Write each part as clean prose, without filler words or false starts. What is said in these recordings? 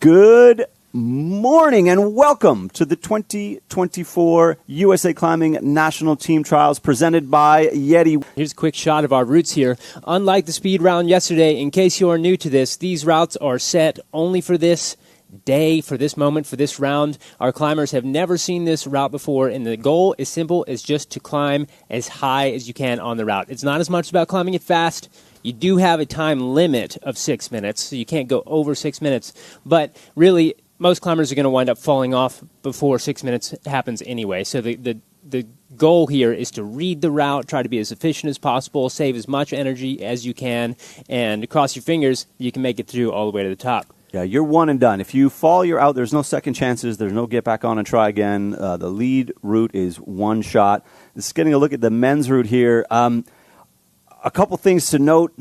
Good morning and welcome to the 2024 USA Climbing National Team Trials presented by Yeti. Here's a quick shot of our routes here. Unlike the speed round yesterday, in case you are new to this, these routes are set only for this day, for this moment, for this round. Our climbers have never seen this route before, and the goal is simple. It's just to climb as high as you can on the route. It's not as much about climbing it fast. You do have a time limit of 6 minutes, so you can't go over 6 minutes. But really, most climbers are going to wind up falling off before 6 minutes happens anyway. So the goal here is to read the route, try to be as efficient as possible, save as much energy as you can, and cross your fingers, you can make it through all the way to the top. Yeah, you're one and done. If you fall, you're out. There's no second chances. There's no get back on and try again. The lead route is one shot. Just getting a look at the men's route here. A couple things to note.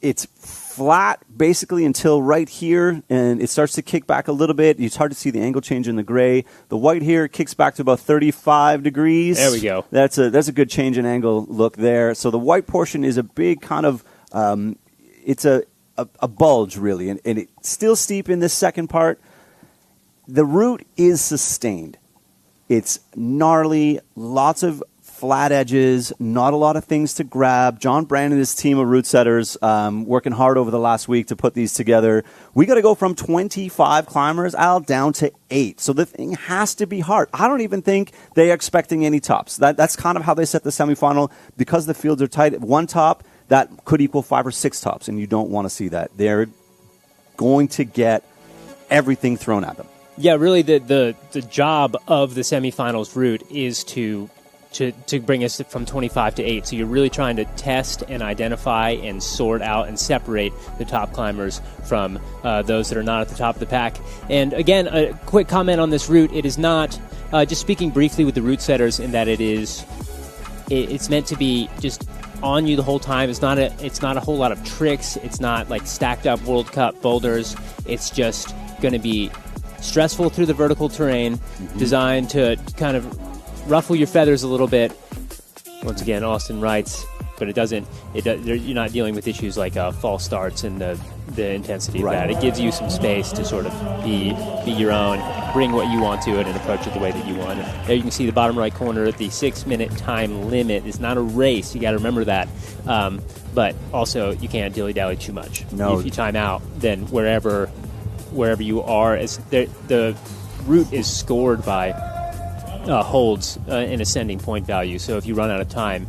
It's flat basically until right here, and it starts to kick back a little bit. It's hard to see the angle change in the gray. The white here kicks back to about 35 degrees. There we go. That's a good change in angle look there. So the white portion is a big kind of it's a bulge really, and it's still steep in this second part. The route is sustained. It's gnarly, lots of flat edges, not a lot of things to grab. John Brand and his team of route setters working hard over the last week to put these together. We got to go from 25 climbers, Al, down to 8. So the thing has to be hard. I don't even think they're expecting any tops. That's kind of how they set the semifinal. Because the fields are tight, one top, that could equal 5 or 6 tops, and you don't want to see that. They're going to get everything thrown at them. Yeah, really the job of the semifinals route is to bring us from 25 to 8. So you're really trying to test and identify and sort out and separate the top climbers from those that are not at the top of the pack. And again, a quick comment on this route. It is not, just speaking briefly with the route setters, in that it's meant to be just on you the whole time. It's not a whole lot of tricks. It's not like stacked up World Cup boulders. It's just going to be stressful through the vertical terrain, designed to kind of ruffle your feathers a little bit. Once again, Austin writes, but you're not dealing with issues like false starts and the intensity of that. It gives you some space to sort of be your own, bring what you want to it, and approach it the way that you want. There you can see the bottom right corner, the 6-minute time limit. It's not a race. You got to remember that. But also, you can't dilly-dally too much. No. If you time out, then wherever you are, the route is scored by holds an ascending point value. So if you run out of time,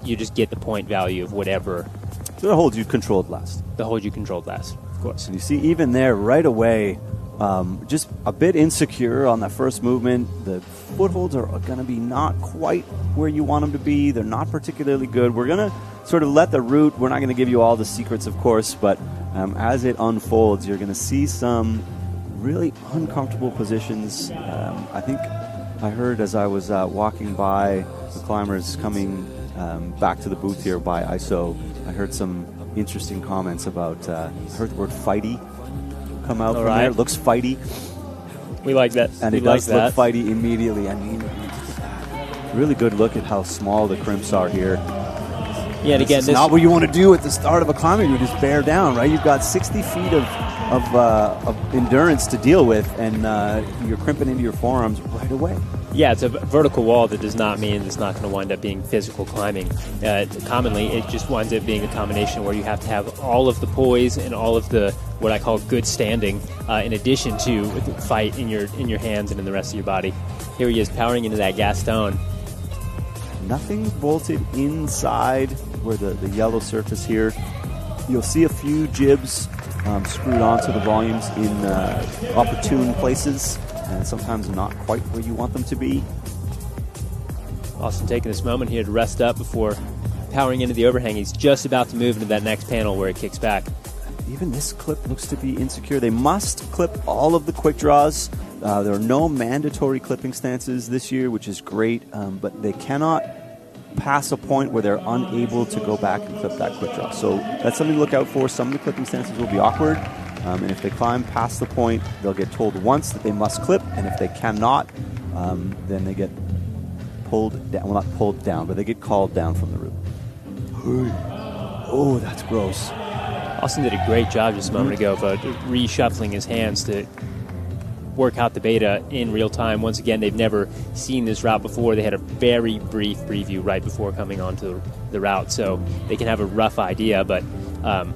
you just get the point value of whatever. So the hold you controlled last. The hold you controlled last, of course. And you see even there right away, just a bit insecure on that first movement. The footholds are going to be not quite where you want them to be. They're not particularly good. We're going to sort of let the route, we're not going to give you all the secrets, of course, but as it unfolds, you're going to see some really uncomfortable positions. I think I heard as I was walking by the climbers coming back to the booth here by ISO, I heard some interesting comments about, I heard the word fighty come out from there. It looks fighty. We like that. And it does look fighty immediately. I mean, really good look at how small the crimps are here. Yeah, and again, this is not what you want to do at the start of a climbing. You just bear down, right? You've got 60 feet of endurance to deal with, and you're crimping into your forearms right away. Yeah, it's a vertical wall. That does not mean it's not going to wind up being physical climbing. Commonly, it just winds up being a combination where you have to have all of the poise and all of the what I call good standing, in addition to fight in your hands and in the rest of your body. Here he is powering into that Gaston. Nothing bolted inside where the yellow surface here. You'll see a few jibs screwed onto the volumes in opportune places, and sometimes not quite where you want them to be. Austin taking this moment here to rest up before powering into the overhang. He's just about to move into that next panel where it kicks back. Even this clip looks to be insecure. They must clip all of the quick draws. There are no mandatory clipping stances this year, which is great, but they cannot pass a point where they're unable to go back and clip that quick draw. So that's something to look out for. Some of the clipping stances will be awkward, and if they climb past the point, they'll get told once that they must clip, and if they cannot, then they get pulled down. Well, not pulled down, but they get called down from the route. Oh, that's gross. Austin did a great job just a moment ago of reshuffling his hands to work out the beta in real time. Once again, they've never seen this route before. They had a very brief preview right before coming onto the route, so they can have a rough idea, but a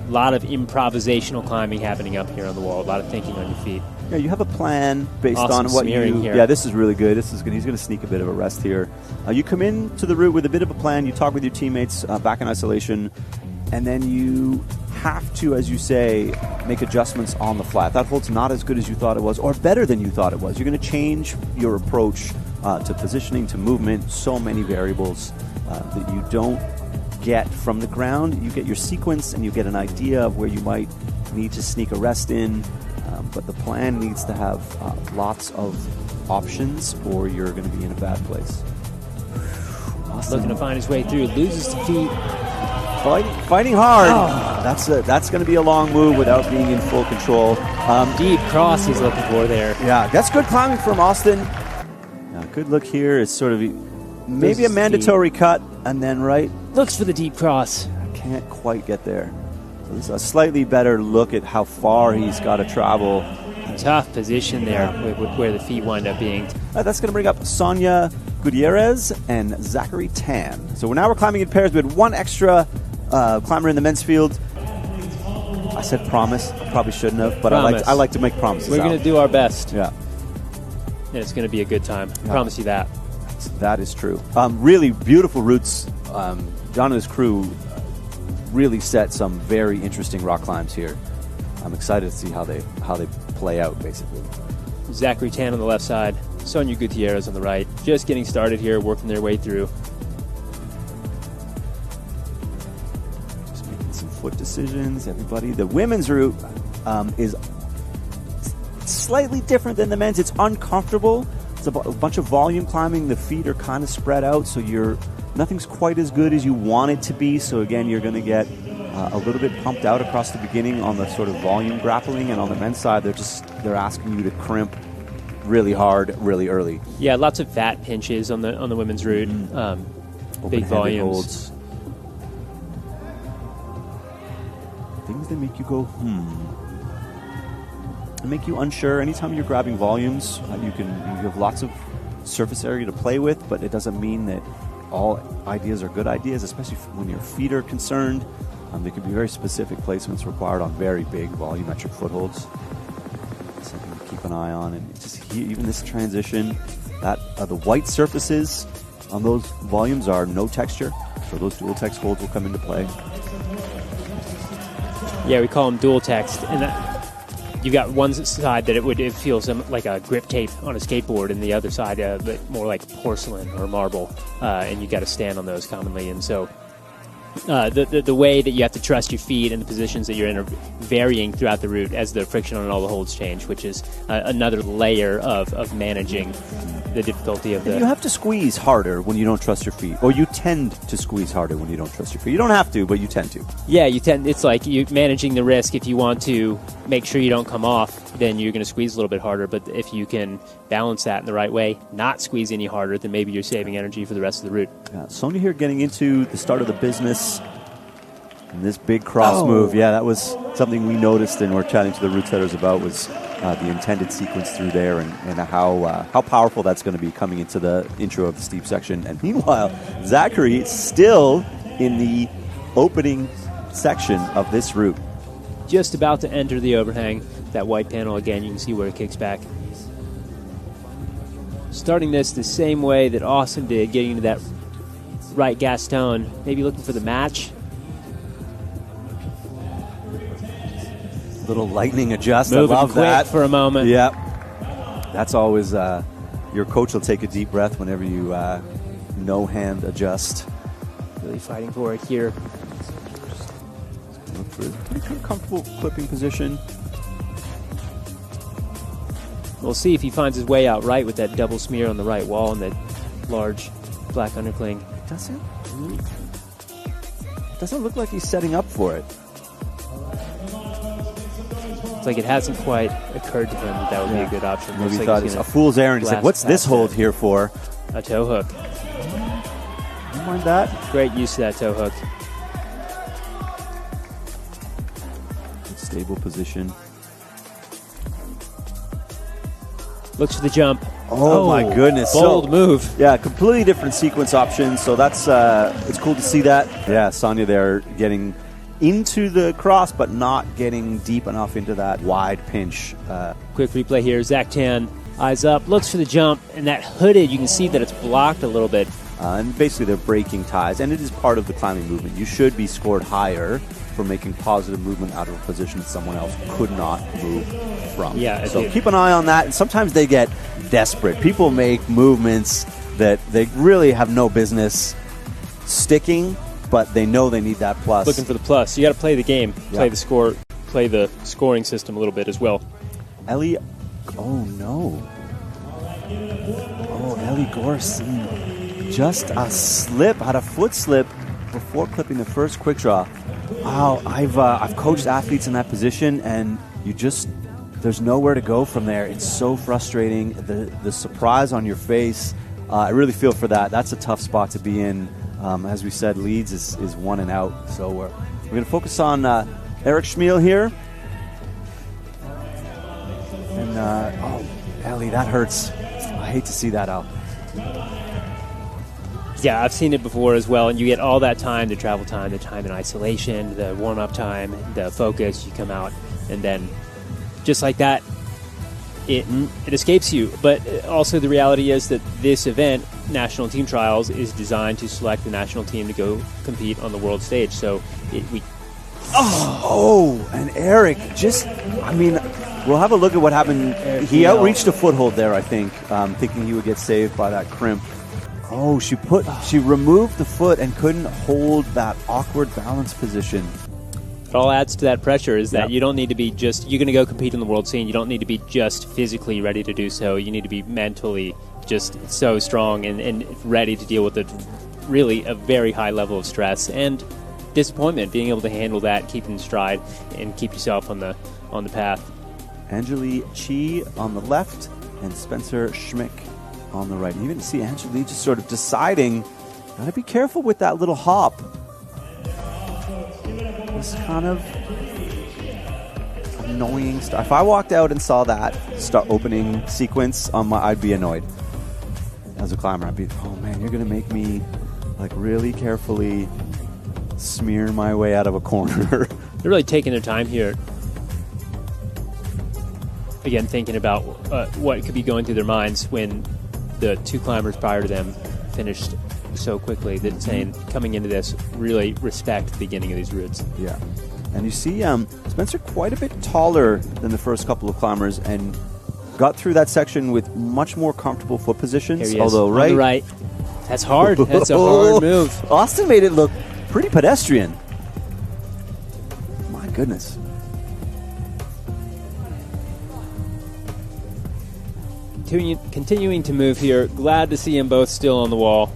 lot of improvisational climbing happening up here on the wall, a lot of thinking on your feet. Yeah, you have a plan based Awesome on what smearing you... here. Yeah, this is really good. He's going to sneak a bit of a rest here. You come into the route with a bit of a plan. You talk with your teammates back in isolation, and then you have to, as you say, make adjustments on the flat. That hold's not as good as you thought it was, or better than you thought it was. You're going to change your approach to positioning, to movement, so many variables that you don't get from the ground. You get your sequence, and you get an idea of where you might need to sneak a rest in, but the plan needs to have lots of options, or you're going to be in a bad place. Awesome. Looking to find his way through, loses the feet. Fighting hard. Oh. That's going to be a long move without being in full control. Deep cross he's looking for there. Yeah, that's good climbing from Austin. Good look here. It's sort of maybe a mandatory cut, and then looks for the deep cross. Can't quite get there. So there's a slightly better look at how far he's got to travel. Tough position there where the feet wind up being. That's going to bring up Sonia Gutierrez and Zachary Tan. So now we're climbing in pairs. We had one extra climber in the men's field. I said promise. I probably shouldn't have, but I like to make promises. We're going to do our best. Yeah. And it's going to be a good time. I promise you that. That is true. Really beautiful routes. John and his crew really set some very interesting rock climbs here. I'm excited to see how they play out, basically. Zachary Tan on the left side, Sonia Gutierrez on the right. Just getting started here, working their way through. Just making some foot decisions, everybody. The women's route is slightly different than the men's. It's uncomfortable. It's a bunch of volume climbing. The feet are kind of spread out, so nothing's quite as good as you want it to be. So again, you're going to get a little bit pumped out across the beginning on the sort of volume grappling, and on the men's side, they're asking you to crimp really hard, really early. Yeah, lots of fat pinches on the women's route. Big volumes. Holds. Things that make you go, They make you unsure. Anytime you're grabbing volumes, you have lots of surface area to play with, but it doesn't mean that all ideas are good ideas, especially when your feet are concerned. There can be very specific placements required on very big volumetric footholds. Something to keep an eye on. And just here, even this transition, the white surfaces on those volumes are no texture, so those dual text holds will come into play. Yeah, we call them dual text, and you got one side that it feels like a grip tape on a skateboard, and the other side more like porcelain or marble, and you got to stand on those commonly. And so the way that you have to trust your feet and the positions that you're in are varying throughout the route as the friction on all the holds change, which is another layer of managing the difficulty of You have to squeeze harder when you don't trust your feet, or you tend to squeeze harder when you don't trust your feet. You don't have to, but you tend to. Yeah, you tend. It's like you managing the risk. If you want to make sure you don't come off, then you're going to squeeze a little bit harder. But if you can balance that in the right way, not squeeze any harder, then maybe you're saving energy for the rest of the route. Yeah, Sonia here getting into the start of the business. And this big cross move, that was something we noticed and we're chatting to the route setters about, was the intended sequence through there and how powerful that's going to be coming into the intro of the steep section. And meanwhile, Zachary still in the opening section of this route. Just about to enter the overhang. That white panel again, you can see where it kicks back. Starting this the same way that Austin did, getting into that right Gaston, maybe looking for the match. Little lightning adjust. Moving I love quick that for a moment. Yep. That's always your coach will take a deep breath whenever you no hand adjust. Really fighting for it here. Look for a pretty comfortable clipping position. We'll see if he finds his way out right with that double smear on the right wall and that large black undercling. Doesn't look like he's setting up for it. It's like it hasn't quite occurred to him that would be a good option. Maybe he thought it's a fool's errand. He's like, what's this hold here for? A toe hook. You mind that? Great use of that toe hook. Stable position. Looks for the jump. Oh my goodness. Bold move. Yeah, completely different sequence option. So that's it's cool to see that. Yeah, Sonia there getting into the cross, but not getting deep enough into that wide pinch. Quick replay here. Zach Tan, eyes up, looks for the jump, and that hooded, you can see that it's blocked a little bit. And basically they're breaking ties, and it is part of the climbing movement. You should be scored higher for making positive movement out of a position someone else could not move from. Yeah, so keep an eye on that. And sometimes they get desperate. People make movements that they really have no business sticking, but they know they need that plus. Looking for the plus. You got to play the game, play the score, play the scoring system a little bit as well. Ellie, oh no. Oh, Ellie Gorson. Just a slip, had a foot slip before clipping the first quick draw. Wow, I've coached athletes in that position, and there's nowhere to go from there. It's so frustrating. The surprise on your face, I really feel for that. That's a tough spot to be in. As we said, Leeds is 1 and out. So we're going to focus on Eric Schmiel here. And Ellie, that hurts. I hate to see that out. Yeah, I've seen it before as well, and you get all that time, the travel time, the time in isolation, the warm-up time, the focus, you come out, and then just like that, it escapes you. But also the reality is that this event, National Team Trials, is designed to select the national team to go compete on the world stage. So and Eric, we'll have a look at what happened. He outreached a foothold there, I think, thinking he would get saved by that crimp. Oh, she removed the foot and couldn't hold that awkward balance position. It all adds to that pressure is that you don't need to be you're going to go compete in the world scene. You don't need to be just physically ready to do so. You need to be mentally just so strong and ready to deal with really a very high level of stress and disappointment, being able to handle that, keep in stride, and keep yourself on the path. Angeli Chi on the left and Spencer Schmick on the right. You even see Angeli just sort of deciding, gotta be careful with that little hop. This kind of annoying stuff. If I walked out and saw that opening sequence, I'd be annoyed. As a climber, I'd be, oh man, you're gonna make me really carefully smear my way out of a corner. They're really taking their time here. Again, thinking about what could be going through their minds when the two climbers prior to them finished so quickly, that saying, coming into this, really respect the beginning of these routes. Yeah. And you see Spencer quite a bit taller than the first couple of climbers and got through that section with much more comfortable foot positions. Here he is, although on the right. That's hard. That's a hard move. Austin made it look pretty pedestrian. My goodness. Continuing to move here. Glad to see them both still on the wall.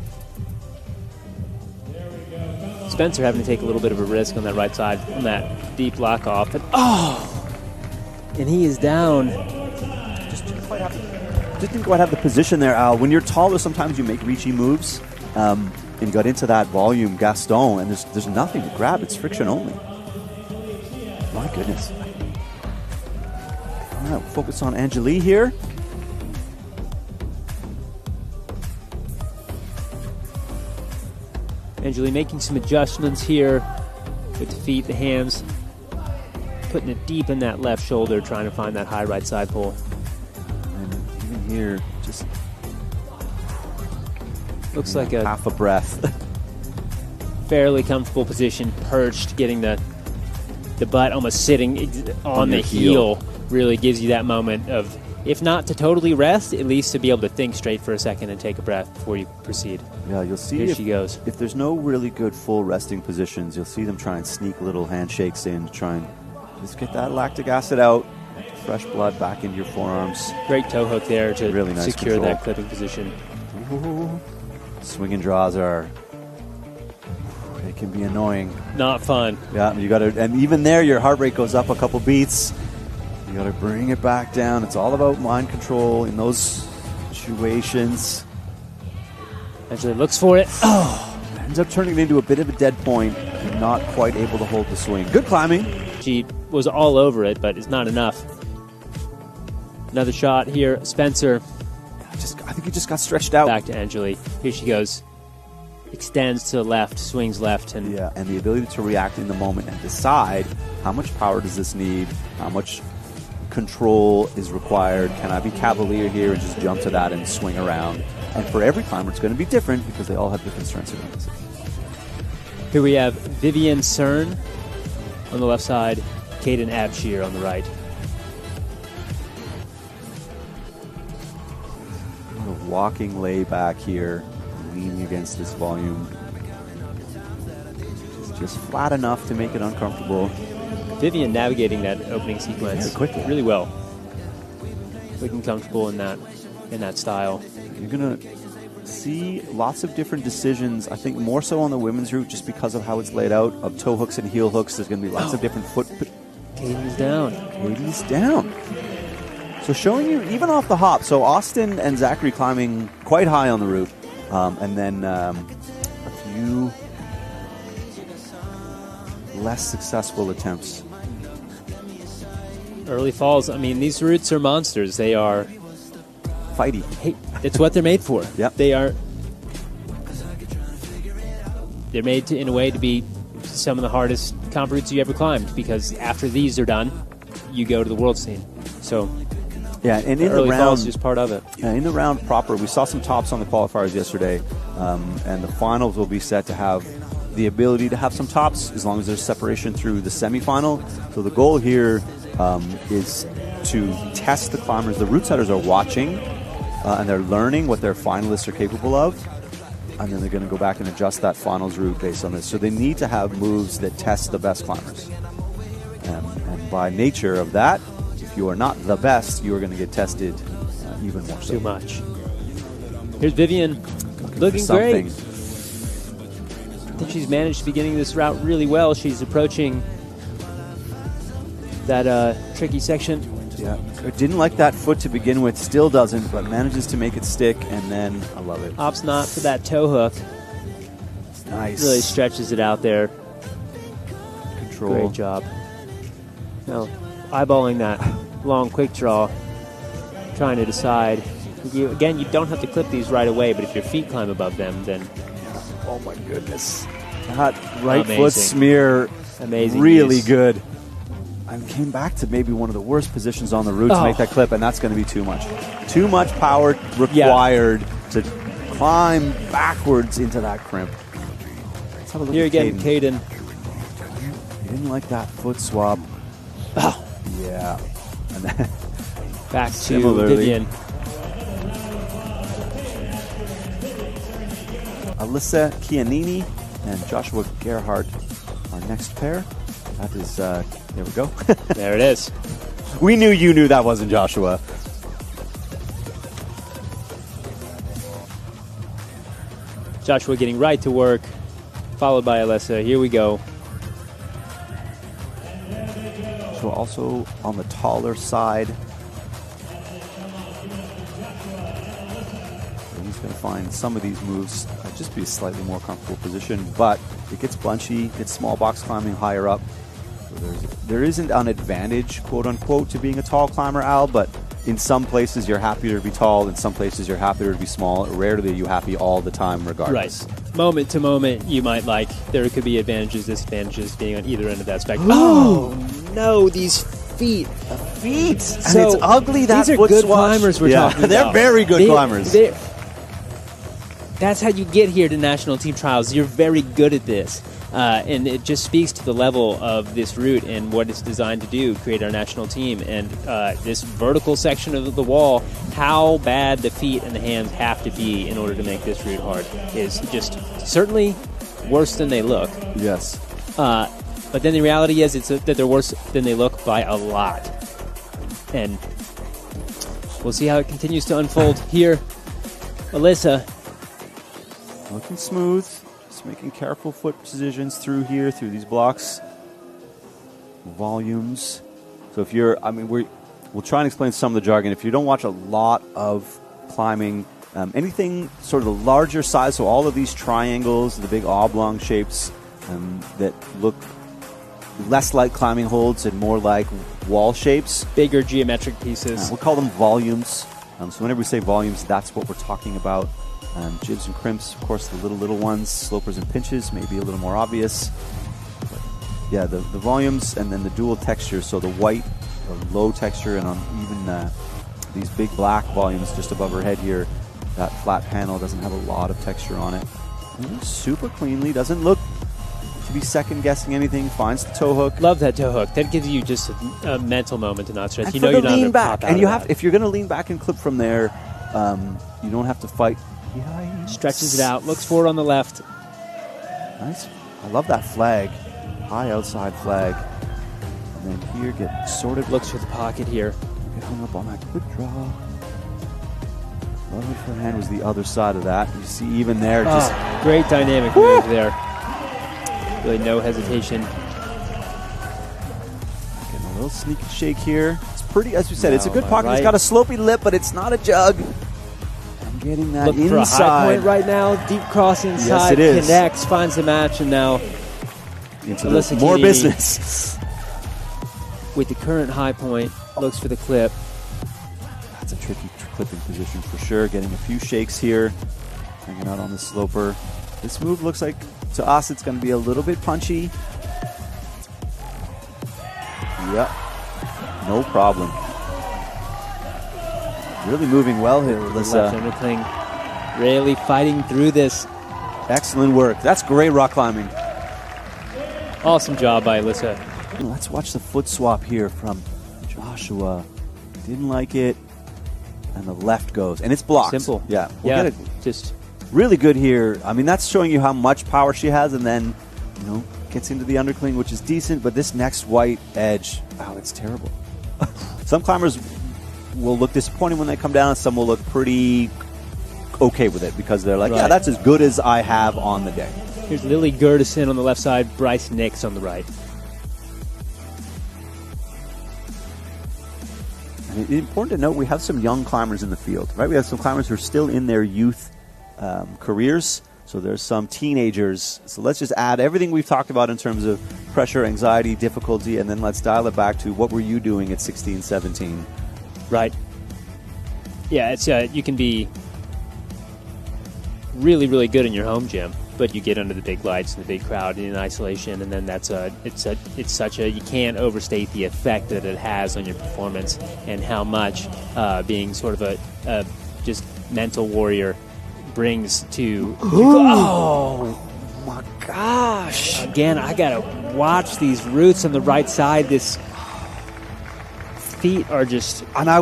Spencer having to take a little bit of a risk on that right side on that deep lock off. And he is down. Just didn't quite have the position there, Al. When you're taller, sometimes you make reachy moves. And you got into that volume Gaston, and there's nothing to grab. It's friction only. My goodness. All right, focus on Angeli here. Angeli making some adjustments here with the feet, the hands, putting it deep in that left shoulder, trying to find that high right side pull. And even here, just looks like a half a breath. Fairly comfortable position, perched, getting the butt almost sitting on the heel. Really gives you that moment of, if not to totally rest, at least to be able to think straight for a second and take a breath before you proceed. Yeah, you'll see. Here she goes. If there's no really good full resting positions, you'll see them try and sneak little handshakes in to try and just get that lactic acid out, fresh blood back into your forearms. Great toe hook there to really nice secure control. that clipping position. Ooh. Swing and draws they can be annoying. Not fun. Yeah, you got to, and even there, your heart rate goes up a couple beats. You got to bring it back down. It's all about mind control in those situations. Angeli looks for it. Ends up turning it into a bit of a dead point and not quite able to hold the swing. Good climbing. She was all over it, but it's not enough. Another shot here. Spencer. I think he just got stretched out. Back to Angeli. Here she goes. Extends to the left, swings left. And the ability to react in the moment and decide how much power does this need, how much control is required. Can I be cavalier here and just jump to that and swing around? And for every climber, it's going to be different because they all have different strengths and weaknesses. Here we have Vivian Cern on the left side, Caden Abshir on the right. Walking lay back here, leaning against this volume. Just flat enough to make it uncomfortable. Vivian navigating that opening sequence very quickly, really well. Quick and comfortable in that style. You're gonna see lots of different decisions. I think more so on the women's route, just because of how it's laid out, of toe hooks and heel hooks. There's gonna be lots of different foot. Caden's down. Caden's down. So showing you even off the hop. So Austin and Zachary climbing quite high on the route, and then a few less successful attempts. Early falls. I mean, these routes are monsters. They are fighty. Hey, it's what they're made for. Yep. They're made to, in a way, to be some of the hardest comp routes you ever climbed, because after these are done, you go to the world scene. So yeah, and in early the round, falls is just part of it. In the round proper, we saw some tops on the qualifiers yesterday, and the finals will be set to have the ability to have some tops as long as there's separation through the semifinal. So the goal here is to test the climbers. The route setters are watching, and they're learning what their finalists are capable of, and then they're going to go back and adjust that finals route based on this. So they need to have moves that test the best climbers. And by nature of that, if you are not the best, you are going to get tested even more so. Too much. Here's Vivian looking great. I think she's managed beginning this route really well. She's approaching that tricky section. Yeah, didn't like that foot to begin with, still doesn't, but manages to make it stick, and then I love it. Opts not for that toe hook. Nice. Really stretches it out there. Control. Great job. Now, eyeballing that long quick draw, trying to decide. Again, you don't have to clip these right away, but if your feet climb above them, then... Oh my goodness. That right Amazing. foot smear, amazing, really use. good. I came back to maybe one of the worst positions on the route to make that clip, and that's going to be too much. Too much power required to climb backwards into that crimp. Let's have a look Here at again, Caden. You didn't like that foot swab. Oh. Yeah. And then back to Vivian. Alyssa Chianini and Joshua Gerhardt, our next pair. That is, there we go. There it is. We knew you knew that wasn't Joshua. Joshua getting right to work, followed by Alyssa. Here we go. So also on the taller side. He's going to find some of these moves just be a slightly more comfortable position, but it gets bunchy. It's small box climbing higher up. So there isn't an advantage, quote unquote, to being a tall climber, Al, but in some places you're happier to be tall, in some places you're happier to be small. Rarely are you happy all the time regardless. Right. Moment to moment, you might like, there could be advantages, disadvantages being on either end of that spectrum. Oh, no, these feet. Feet! So, and it's ugly, that these are foot good swatch. climbers we're talking about. They're very good climbers. That's how you get here to national team trials. You're very good at this. And it just speaks to the level of this route and what it's designed to do, create our national team. And this vertical section of the wall, how bad the feet and the hands have to be in order to make this route hard is just certainly worse than they look. Yes. But then the reality is that they're worse than they look by a lot. And we'll see how it continues to unfold here. Alyssa. Looking smooth. Just making careful foot decisions through here, through these blocks. Volumes. So if you're, we'll try and explain some of the jargon. If you don't watch a lot of climbing, anything sort of the larger size, so all of these triangles, the big oblong shapes that look less like climbing holds and more like wall shapes. Bigger geometric pieces. We'll call them volumes. So whenever we say volumes, that's what we're talking about. Jibs and crimps, of course, the little ones. Slopers and pinches, maybe a little more obvious. But yeah, the volumes and then the dual texture. So the white or low texture, and on even these big black volumes just above her head here, that flat panel doesn't have a lot of texture on it. Super cleanly, doesn't look to be second guessing anything. Finds the toe hook. Love that toe hook. That gives you just a mental moment to not stress. And you know you're not going to back. pop out And you of have, that. if you're going to lean back and clip from there, you don't have to fight. Stretches it out. Looks forward on the left. Nice. I love that flag. High outside flag. And then here get sorted. Looks for the pocket here. Get hung up on that quick draw. Love it for hand was the other side of that. You see even there, just great dynamic move there. Really no hesitation. Getting a little sneak and shake here. It's pretty, as we said, it's a good my pocket. right. It's got a slopey lip, but it's not a jug. I'm getting that Looking inside. for a high point right now. Deep cross inside. Yes, it is. Connects, finds the match, and now Into Alyssa more Kennedy business. with the current high point, looks for the clip. That's a tricky clipping position for sure. Getting a few shakes here. Hanging out on the sloper. This move looks like, to us, it's going to be a little bit punchy. Yep. No problem. Really moving well here, Left Alyssa. undercling. Really fighting through this. Excellent work. That's great rock climbing. Awesome job by Alyssa. Let's watch the foot swap here from Joshua. Didn't like it. And the left goes. And it's blocked. Simple. Yeah. Yeah. Get it. Just Really good here. I mean, that's showing you how much power she has, and then, gets into the undercling, which is decent, but this next white edge, wow, it's terrible. Some climbers will look disappointed when they come down, and some will look pretty okay with it because they're like, yeah, that's as good as I have on the day. here's Lily Gertison on the left side, Bryce Nix on the right. And it's important to note we have some young climbers in the field, right? We have some climbers who are still in their youth careers. So there's some teenagers. So let's just add everything we've talked about in terms of pressure, anxiety, difficulty, and then let's dial it back to what were you doing at 16, 17? Right. Yeah, it's you can be really, really good in your home gym, but you get under the big lights and the big crowd in isolation, and then it's such a you can't overstate the effect that it has on your performance and how much being sort of a just mental warrior brings to. Oh my gosh! Again, I gotta watch these roots on the right side. This feet are just. And I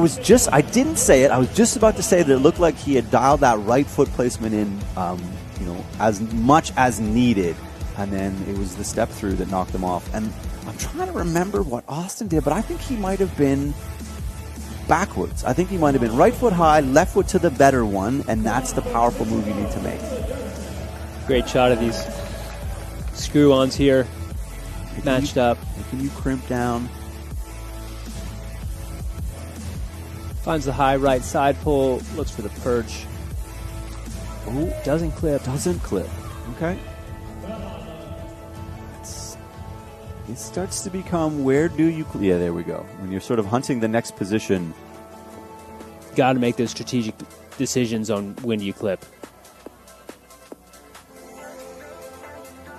didn't say it. I was just about to say that it looked like he had dialed that right foot placement in, as much as needed, and then it was the step through that knocked him off. And I'm trying to remember what Austin did, but I think he might have been backwards. I think he might have been right foot high, left foot to the better one, and that's the powerful move you need to make. Great shot of these screw-ons here, matched up. Can you crimp down? Finds the high right side pull, looks for the perch. Oh, doesn't clip. Doesn't clip. Okay. It starts to become, where do you... Yeah, there we go. When you're sort of hunting the next position. Got to make those strategic decisions on when you clip.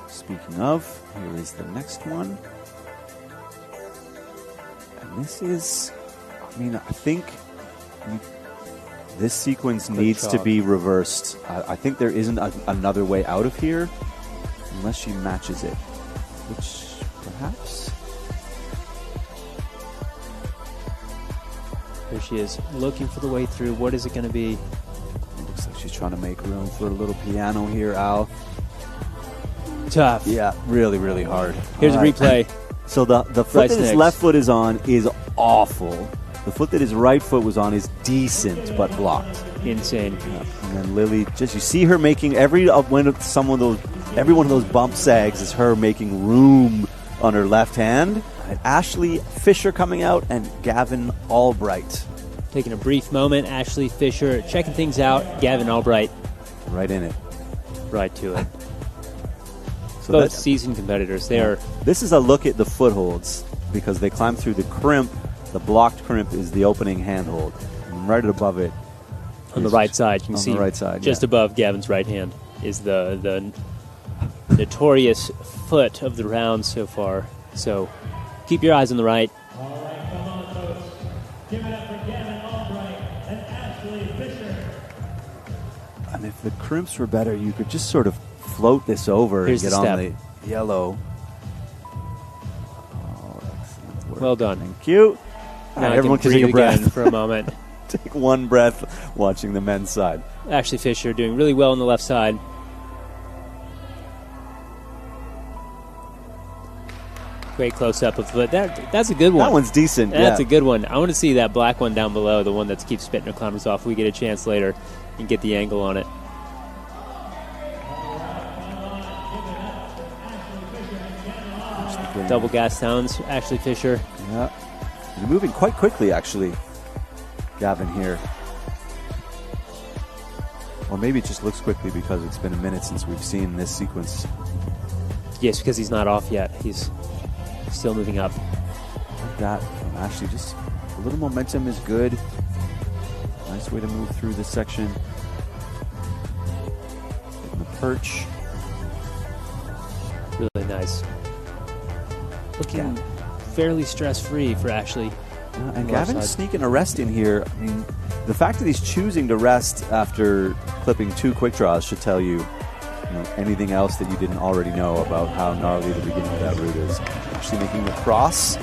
Speaking of, here is the next one. And this is... I think this sequence needs to be reversed. I think there isn't another way out of here unless she matches it. Which... perhaps. Here she is, looking for the way through. What is it going to be? It looks like she's trying to make room for a little piano here, Al. Tough. Yeah, really, really hard. Here's a replay. So the foot that his left foot is on is awful. The foot that his right foot was on is decent, but blocked. Insane. Yeah. And then Lily, you see her making every one of those bump sags is her making room on her left hand. And Ashley Fisher coming out and Gavin Albright. Taking a brief moment, Ashley Fisher checking things out. Gavin Albright. Right in it. Right to it. So both seasoned competitors. They are. This is a look at the footholds because they climb through the crimp. The blocked crimp is the opening handhold. And right above it, on the right side, you can see the right side, just above Gavin's right hand is the notorious foot of the round so far. So keep your eyes on the right. All right, come on, folks. Give it up for Gavin Albright and Ashley Fisher. And if the crimps were better, you could just sort of float this over Here's and get on the yellow. Oh, excellent work. Well done. Thank you. Now everyone can take a breath for a moment. Take one breath watching the men's side. Ashley Fisher doing really well on the left side. Great close-up of foot. That's a good one. That one's decent. That's a good one. I want to see that black one down below, the one that keeps spitting her climbers off. We get a chance later and get the angle on it. Double gas downs, Ashley Fisher. Yeah. You're moving quite quickly, actually, Gavin here. Or maybe it just looks quickly because it's been a minute since we've seen this sequence. Yes, because he's not off yet. He's still moving up. Like that from Ashley. Just a little momentum is good. Nice way to move through this section. Getting the perch. Really nice. Looking fairly stress-free for Ashley. And Gavin's sneaking a rest in here. I mean, the fact that he's choosing to rest after clipping 2 quick draws should tell you, anything else that you didn't already know about how gnarly the beginning of that route is. Actually making the cross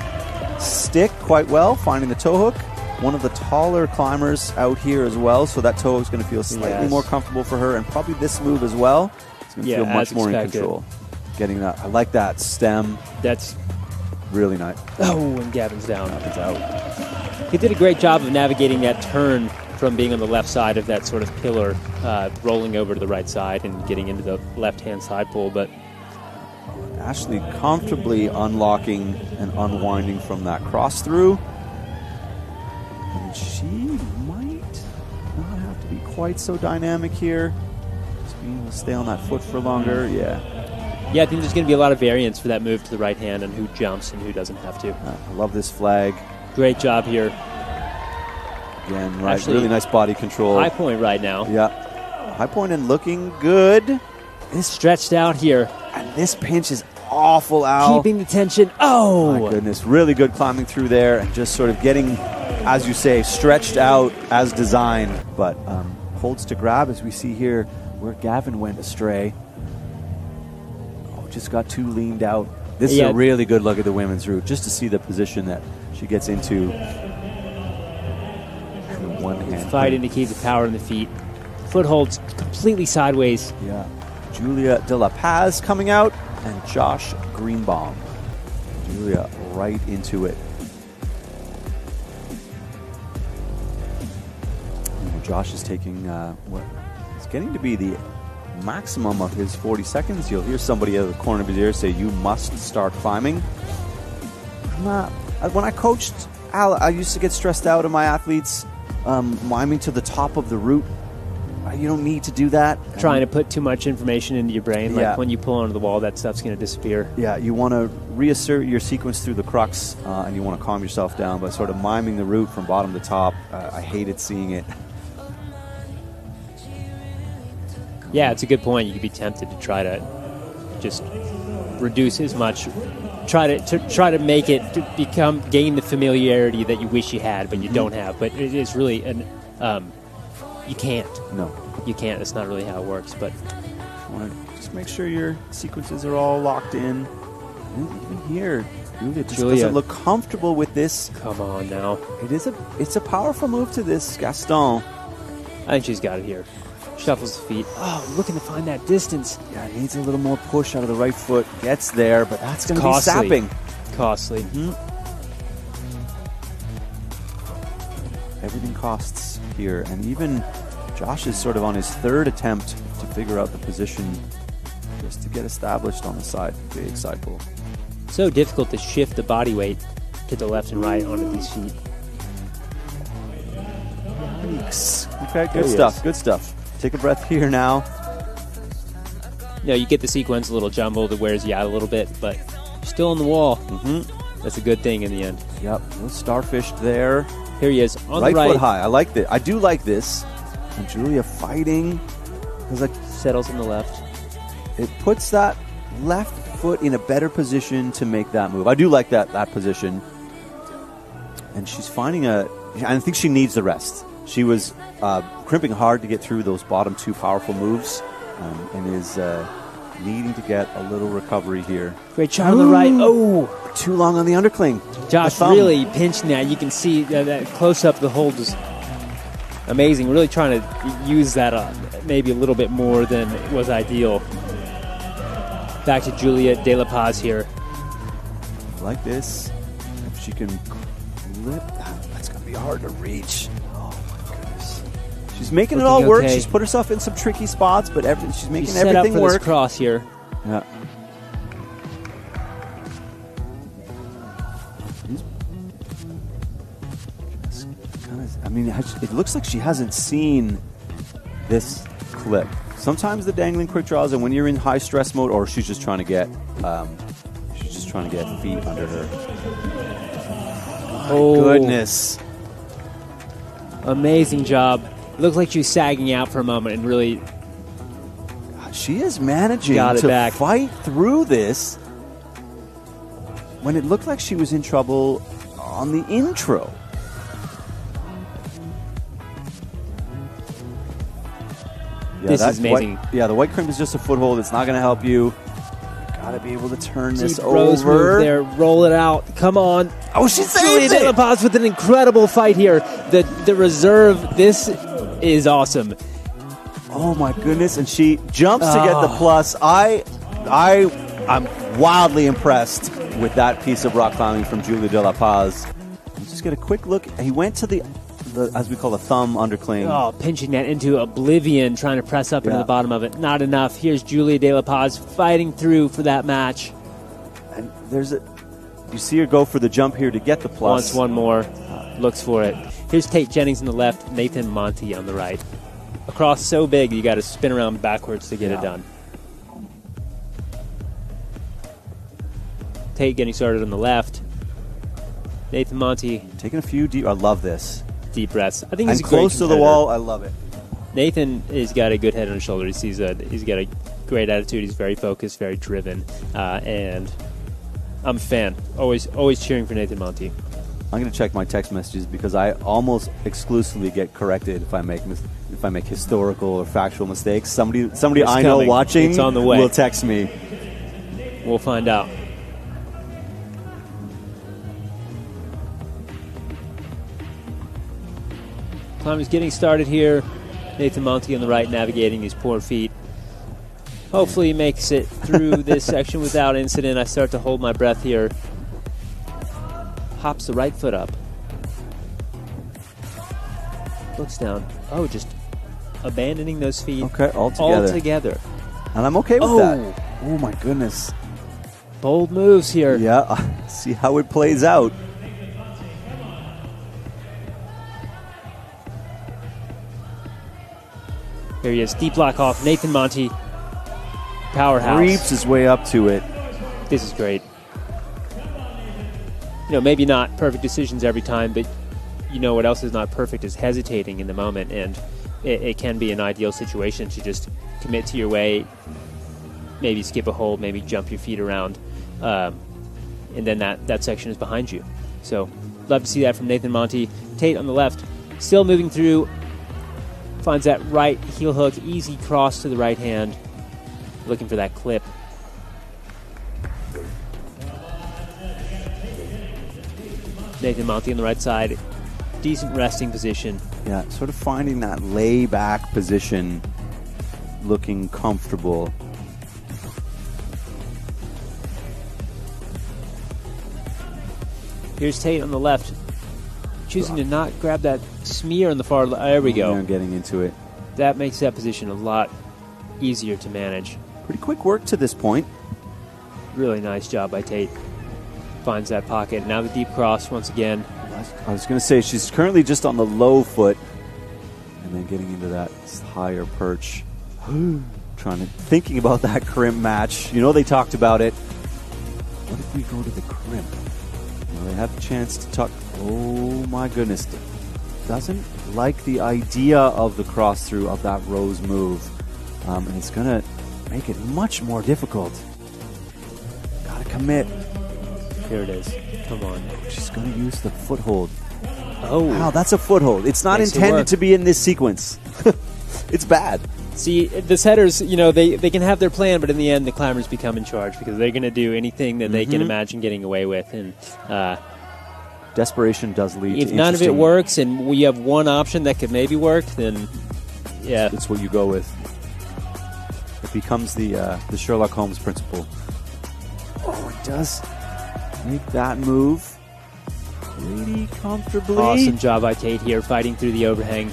stick quite well, finding the toe hook. One of the taller climbers out here as well, so that toe hook's going to feel slightly more comfortable for her, and probably this move as well. It's going to feel much more in control. Getting that. I like that stem. That's really nice. Oh, and Gavin's down. Gavin's out. He did a great job of navigating that turn from being on the left side of that sort of pillar, rolling over to the right side and getting into the left-hand side pull. But Ashley comfortably unlocking and unwinding from that cross through. And she might not have to be quite so dynamic here. Just being able to stay on that foot for longer. Yeah, I think there's going to be a lot of variance for that move to the right hand and who jumps and who doesn't have to. I love this flag. Great job here. Again, right, Actually, really nice body control. High point right now. Yeah, high point and looking good. It's stretched out here. And this pinch is awful, Al. Keeping the tension. Oh! My goodness, really good climbing through there and just sort of getting, as you say, stretched out as designed. But holds to grab, as we see here, where Gavin went astray. Oh, just got too leaned out. This is a really good look at the women's route, just to see the position that she gets into. One hand fighting to keep the power in the feet. Footholds completely sideways. Yeah. Julia De La Paz coming out, and Josh Greenbaum. Julia right into it. Josh is taking what is getting to be the maximum of his 40 seconds. You'll hear somebody out of the corner of his ear say, "You must start climbing." When I coached Al, I used to get stressed out of my athletes climbing to the top of the route. You don't need to do that. Trying to put too much information into your brain. Like when you pull onto the wall, that stuff's going to disappear. Yeah, you want to reassert your sequence through the crux, and you want to calm yourself down by sort of miming the route from bottom to top. I hated seeing it. Yeah, it's a good point. You could be tempted to try to just reduce as much. Try to make it to gain the familiarity that you wish you had, but you don't have. But it is really you can't. No, you can't. That's not really how it works. But you want to just make sure your sequences are all locked in. Even here, Julia just doesn't look comfortable with this. Come on now. It's a powerful move to this, Gaston. I think she's got it here. Shuffles the feet. Oh, looking to find that distance. Yeah, it needs a little more push out of the right foot. Gets there, but that's going to be sapping. Costly. Mm-hmm. Everything costs here, and even Josh is sort of on his third attempt to figure out the position just to get established on the side, big side pull. So difficult to shift the body weight to the left and right onto these feet. Okay, good stuff. Take a breath here now. you get the sequence a little jumbled. It wears you out a little bit, but you're still on the wall. That's a good thing in the end. Yep, no starfish there. Here he is on Right the right. foot high. I like this. I do like this. And Julia fighting. Settles on the left. It puts that left foot in a better position to make that move. I do like that position. And she's finding I think she needs the rest. She was crimping hard to get through those bottom two powerful moves, and is needing to get a little recovery here. Great shot on the right. Oh, too long on the undercling. Josh really pinching that. You can see that close up. The hold is amazing. Really trying to use that maybe a little bit more than was ideal. Back to Julia De La Paz here. Like this. If she can clip that's going to be hard to reach. Oh, my goodness. She's making it all work. Okay. She's put herself in some tricky spots, but she's making Set everything up for work. This cross here. Yeah. It looks like she hasn't seen this clip. Sometimes the dangling quick draws, and when you're in high stress mode, or she's just trying to get feet under her. Oh, goodness! Amazing job. Looks like she's sagging out for a moment, and really, she is managing to fight through this. When it looked like she was in trouble on the intro. Yeah, this is amazing. The white crimp is just a foothold. It's not going to help you. Got to be able to turn this over. Rose move there. Roll it out. Come on. Oh, she saved Julia De La Paz with an incredible fight here. The reserve. This is awesome. Oh my goodness! And she jumps to get the plus. I'm wildly impressed with that piece of rock climbing from Julia De La Paz. Let's just get a quick look. He went to the as we call a thumb undercling. Oh, pinching that into oblivion, trying to press up into the bottom of it. Not enough. Here's Julia De La Paz fighting through for that match. And you see her go for the jump here to get the plus. Wants one more. Looks for it. Here's Tate Jennings on the left, Nathan Monty on the right. Across so big, you got to spin around backwards to get it done. Tate getting started on the left. Nathan Monty taking a few deep. I love this. Deep breaths. I think he's close to the wall. I love it. Nathan has got a good head on his shoulders. He's got a great attitude. He's very focused, very driven, and I'm a fan. Always cheering for Nathan Monty. I'm going to check my text messages because I almost exclusively get corrected if I make historical or factual mistakes. Somebody I know watching it's on the way. Will text me. We'll find out. Time is getting started here. Nathan Monty on the right, navigating these poor feet. Hopefully he makes it through this section without incident. I start to hold my breath here. Hops the right foot up. Looks down. Oh, just abandoning those feet. Okay, all together. And I'm okay with that. Oh, my goodness. Bold moves here. Yeah, see how it plays out. Here he is, deep block off. Nathan Monty, powerhouse. Creeps his way up to it. This is great. Maybe not perfect decisions every time, but what else is not perfect is hesitating in the moment, and it can be an ideal situation to just commit to your way, maybe skip a hold, maybe jump your feet around, and then that section is behind you. So, love to see that from Nathan Monty. Tate on the left, still moving through. Finds that right heel hook, easy cross to the right hand. Looking for that clip. Nathan Monty on the right side. Decent resting position. Yeah, sort of finding that lay back position, looking comfortable. Here's Tate on the left. Choosing to not grab that smear on the far left. There we go. I'm getting into it. That makes that position a lot easier to manage. Pretty quick work to this point. Really nice job by Tate. Finds that pocket. Now the deep cross once again. I was going to say, she's currently just on the low foot. And then getting into that higher perch. Thinking about that crimp match. You know, they talked about it. What if we go to the crimp? Well, they have a chance to tuck. Oh my goodness. Doesn't like the idea of the cross through of that Rose move. And it's going to make it much more difficult. Gotta commit. Here it is. Come on. She's going to use the foothold. Oh. Wow, that's a foothold. It's not Makes it intended work. to be in this sequence. It's bad. See, the setters, you know, they can have their plan, but in the end, the climbers become in charge because they're going to do anything that they can imagine getting away with. And desperation does lead if to none of it interesting- works and we have one option that could maybe work, then yeah. It's what you go with. It becomes the Sherlock Holmes principle. Oh, it does make that move pretty comfortably. Awesome job by Kate here, fighting through the overhang.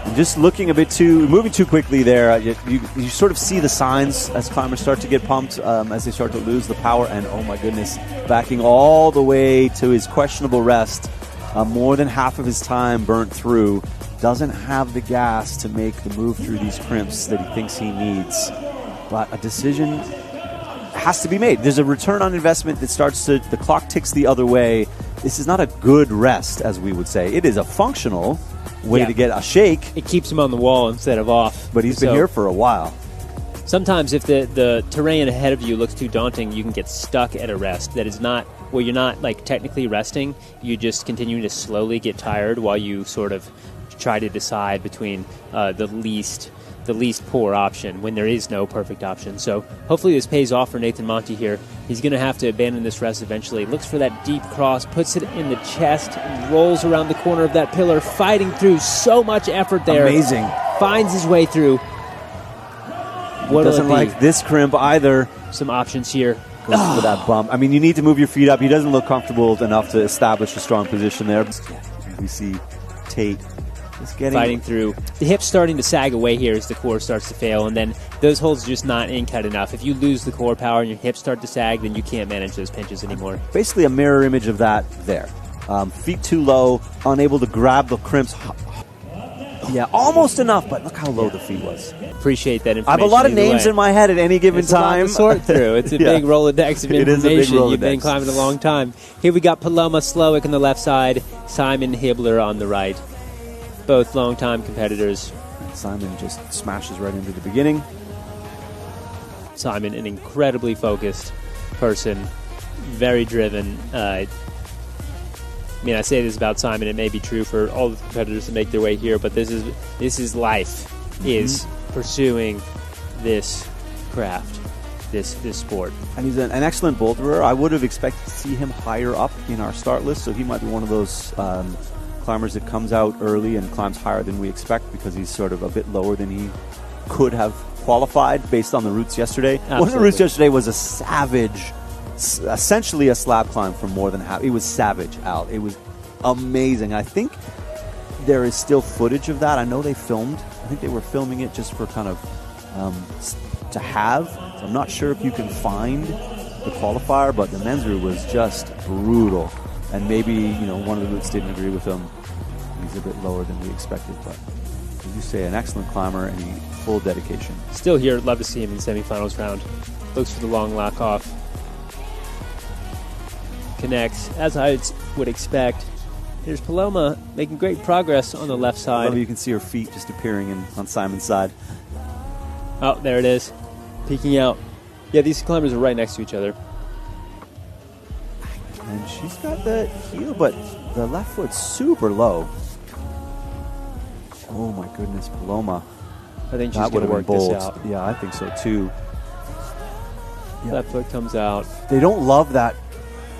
And just looking moving too quickly there. You sort of see the signs as climbers start to get pumped, as they start to lose the power. And oh my goodness, backing all the way to his questionable rest. More than half of his time burnt through. Doesn't have the gas to make the move through these crimps that he thinks he needs. But a decision has to be made. There's a return on investment that the clock ticks the other way. This is not a good rest, as we would say. It is a functional way to get a shake. It keeps him on the wall instead of off. But he's been here for a while. Sometimes if the terrain ahead of you looks too daunting, you can get stuck at a rest that is not, well, you're not like technically resting. You just continue to slowly get tired while you sort of try to decide between the least poor option when there is no perfect option. So hopefully this pays off for Nathan Monty here. He's going to have to abandon this rest eventually. Looks for that deep cross, puts it in the chest, and rolls around the corner of that pillar, fighting through so much effort there. Amazing. Finds his way through. What Doesn't like this crimp either. Some options here. Goes for that bump. I mean, you need to move your feet up. He doesn't look comfortable enough to establish a strong position there. We see Tate is fighting through. The hips starting to sag away here as the core starts to fail, and then those holds are just not in-cut enough. If you lose the core power and your hips start to sag, then you can't manage those pinches anymore. Basically a mirror image of that there. Feet too low, unable to grab the crimps. Yeah, almost enough, but look how low the feet was. Appreciate that information. I have a lot of names in my head at any given time. It's a lot to sort through. It's a big Rolodex of It is a big information. You've been Rolodex. climbing a long time. Here we got Paloma Slowick on the left side, Simon Hibbler on the right. Both long-time competitors. Simon just smashes right into the beginning. Simon, an incredibly focused person, very driven. I mean, I say this about Simon. It may be true for all the competitors to make their way here, but this is life. Is pursuing this craft, this sport. And he's an excellent boulderer. I would have expected to see him higher up in our start list, so he might be one of those climbers that comes out early and climbs higher than we expect because he's sort of a bit lower than he could have qualified based on the routes yesterday. Absolutely. One of the routes yesterday was a savage, essentially a slab climb for more than half. It was savage, Al. It was amazing. I think there is still footage of that. I know they filmed. I think they were filming it just for kind of to have. So I'm not sure if you can find the qualifier, but the men's route was just brutal. And maybe, one of the routes didn't agree with him. He's a bit lower than we expected, but as you say, an excellent climber and full dedication. Still here, love to see him in the semifinals round. Looks for the long lock off. Connects, as I would expect. Here's Paloma making great progress on the left side. I love you can see her feet just appearing on Simon's side. Oh, there it is. Peeking out. Yeah, these climbers are right next to each other. And she's got the heel, but the left foot's super low. Oh my goodness, Paloma. I think she's That would going to have been work this bold. out. Yeah, I think so too. Yeah. Left foot comes out. They don't love that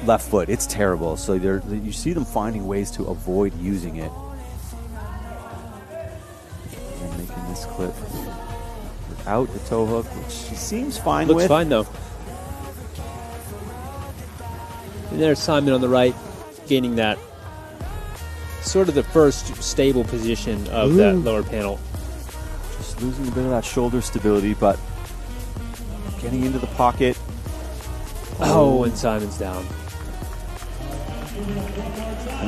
left foot. It's terrible. So you see them finding ways to avoid using it. And making this clip without the toe hook, which she seems fine with. Looks fine though. And there's Simon on the right, gaining that sort of the first stable position of that lower panel. Just losing a bit of that shoulder stability, but getting into the pocket. Oh, and Simon's down.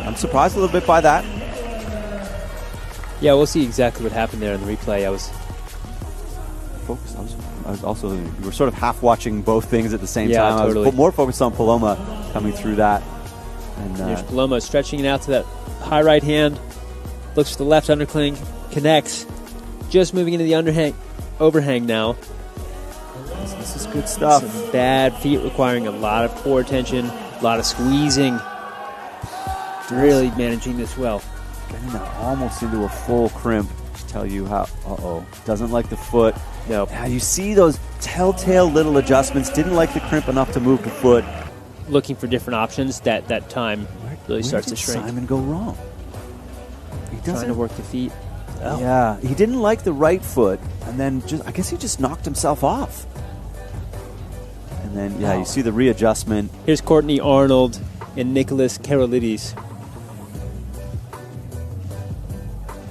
I'm surprised a little bit by that. Yeah, we'll see exactly what happened there in the replay. focused. I was also, you were sort of half watching both things at the same Yeah, time. totally. I was more focused on Paloma coming through that. And There's Paloma stretching it out to that high right hand. Looks to the left undercling. Connects. Just moving into the overhang now. this is good stuff. Some bad feet requiring a lot of core attention, a lot of squeezing. Really managing this well. Getting that almost into a full crimp. To tell you how, doesn't like the foot. No. Now you see those telltale little adjustments. Didn't like the crimp enough to move the foot. Looking for different options. That time really starts to shrink. Where did Simon go wrong? He Trying to work the feet. Oh. Yeah, he didn't like the right foot, and then I guess he just knocked himself off. And then, you see the readjustment. Here's Courtney Arnold and Nicholas Karolidis.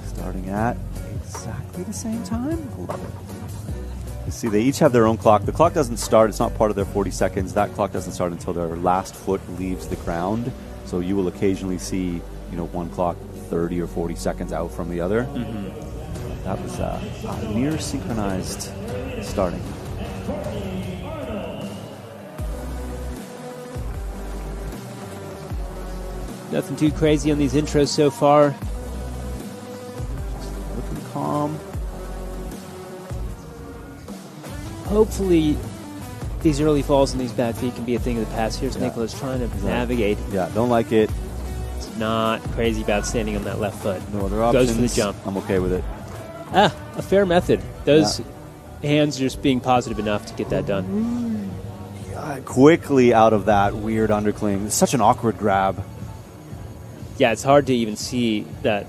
Starting at exactly the same time. I love it. You see, they each have their own clock. The clock doesn't start. It's not part of their 40 seconds. That clock doesn't start until their last foot leaves the ground. So you will occasionally see, one clock 30 or 40 seconds out from the other. Mm-hmm. That was a near synchronized starting. Nothing too crazy on these intros so far. Looking calm. Hopefully, these early falls and these bad feet can be a thing of the past. Here's Nicholas trying to navigate. Yeah, don't like it. It's not crazy about standing on that left foot. No other options. Goes for the jump. I'm okay with it. A fair method. Those hands just being positive enough to get that done. Quickly out of that weird undercling. It's such an awkward grab. Yeah, it's hard to even see that.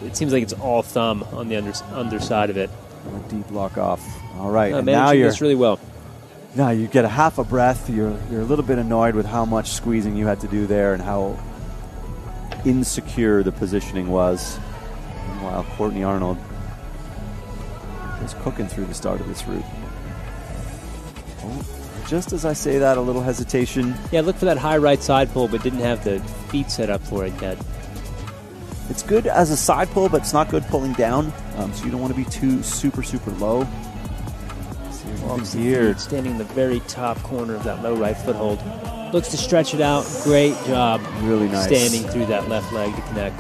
It seems like it's all thumb on the underside of it. A deep lock off. All right, and now you're this really well. Now you get a half a breath. You're a little bit annoyed with how much squeezing you had to do there and how insecure the positioning was. Meanwhile, Courtney Arnold is cooking through the start of this route. Oh, just as I say that, a little hesitation. Yeah, look for that high right side pull, but didn't have the feet set up for it yet. It's good as a side pull, but it's not good pulling down. So you don't want to be too super low. Here, standing in the very top corner of that low right foothold. Looks to stretch it out. Great job. Really nice. Standing through that left leg to connect.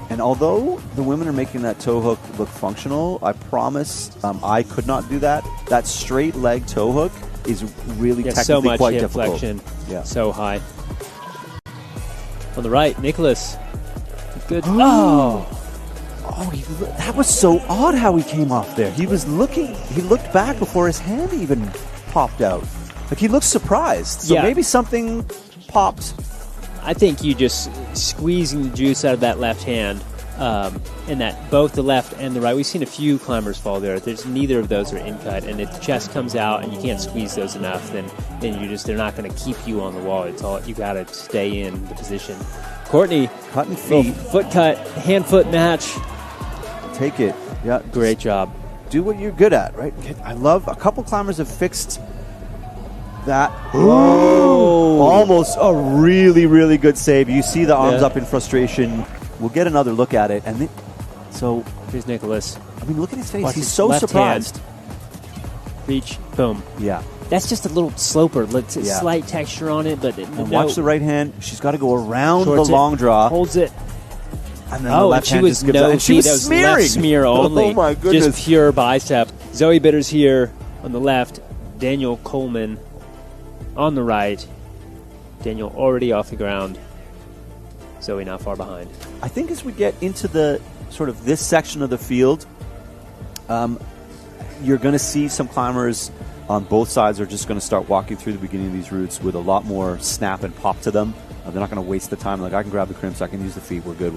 And although the women are making that toe hook look functional, I promise I could not do that. That straight leg toe hook is really technically so much quite hip difficult. Flexion. Yeah. So high. On the right, Nicholas. Good. Oh, that was so odd how he came off there. He looked back before his hand even popped out. Like he looked surprised. So maybe something popped. I think you just squeezing the juice out of that left hand, and that both the left and the right. We've seen a few climbers fall there. There's neither of those are in cut, and if the chest comes out and you can't squeeze those enough, then they're not going to keep you on the wall. It's all you got to stay in the position. Courtney, cutting feet, foot cut, hand foot match. Take it. Yeah, great job. Do what you're good at, right? I love a couple climbers have fixed that. Almost a really, really good save. You see the arms up in frustration. We'll get another look at it. And so here's Nicholas. I mean, look at his face. Watch He's so surprised. Reach, boom. Yeah. That's just a little sloper. Slight texture on it, but watch the right hand. She's got to go around the long draw. Holds it. And then the left hand just gives out. And she was smearing. Left smear only. Oh my goodness. Just pure bicep. Zoe Bitter's here on the left. Daniel Coleman on the right. Daniel already off the ground. Zoe not far behind. I think as we get into the sort of this section of the field, you're going to see some climbers on both sides are just going to start walking through the beginning of these routes with a lot more snap and pop to them. They're not going to waste the time. Like, I can grab the crimps, I can use the feet, we're good.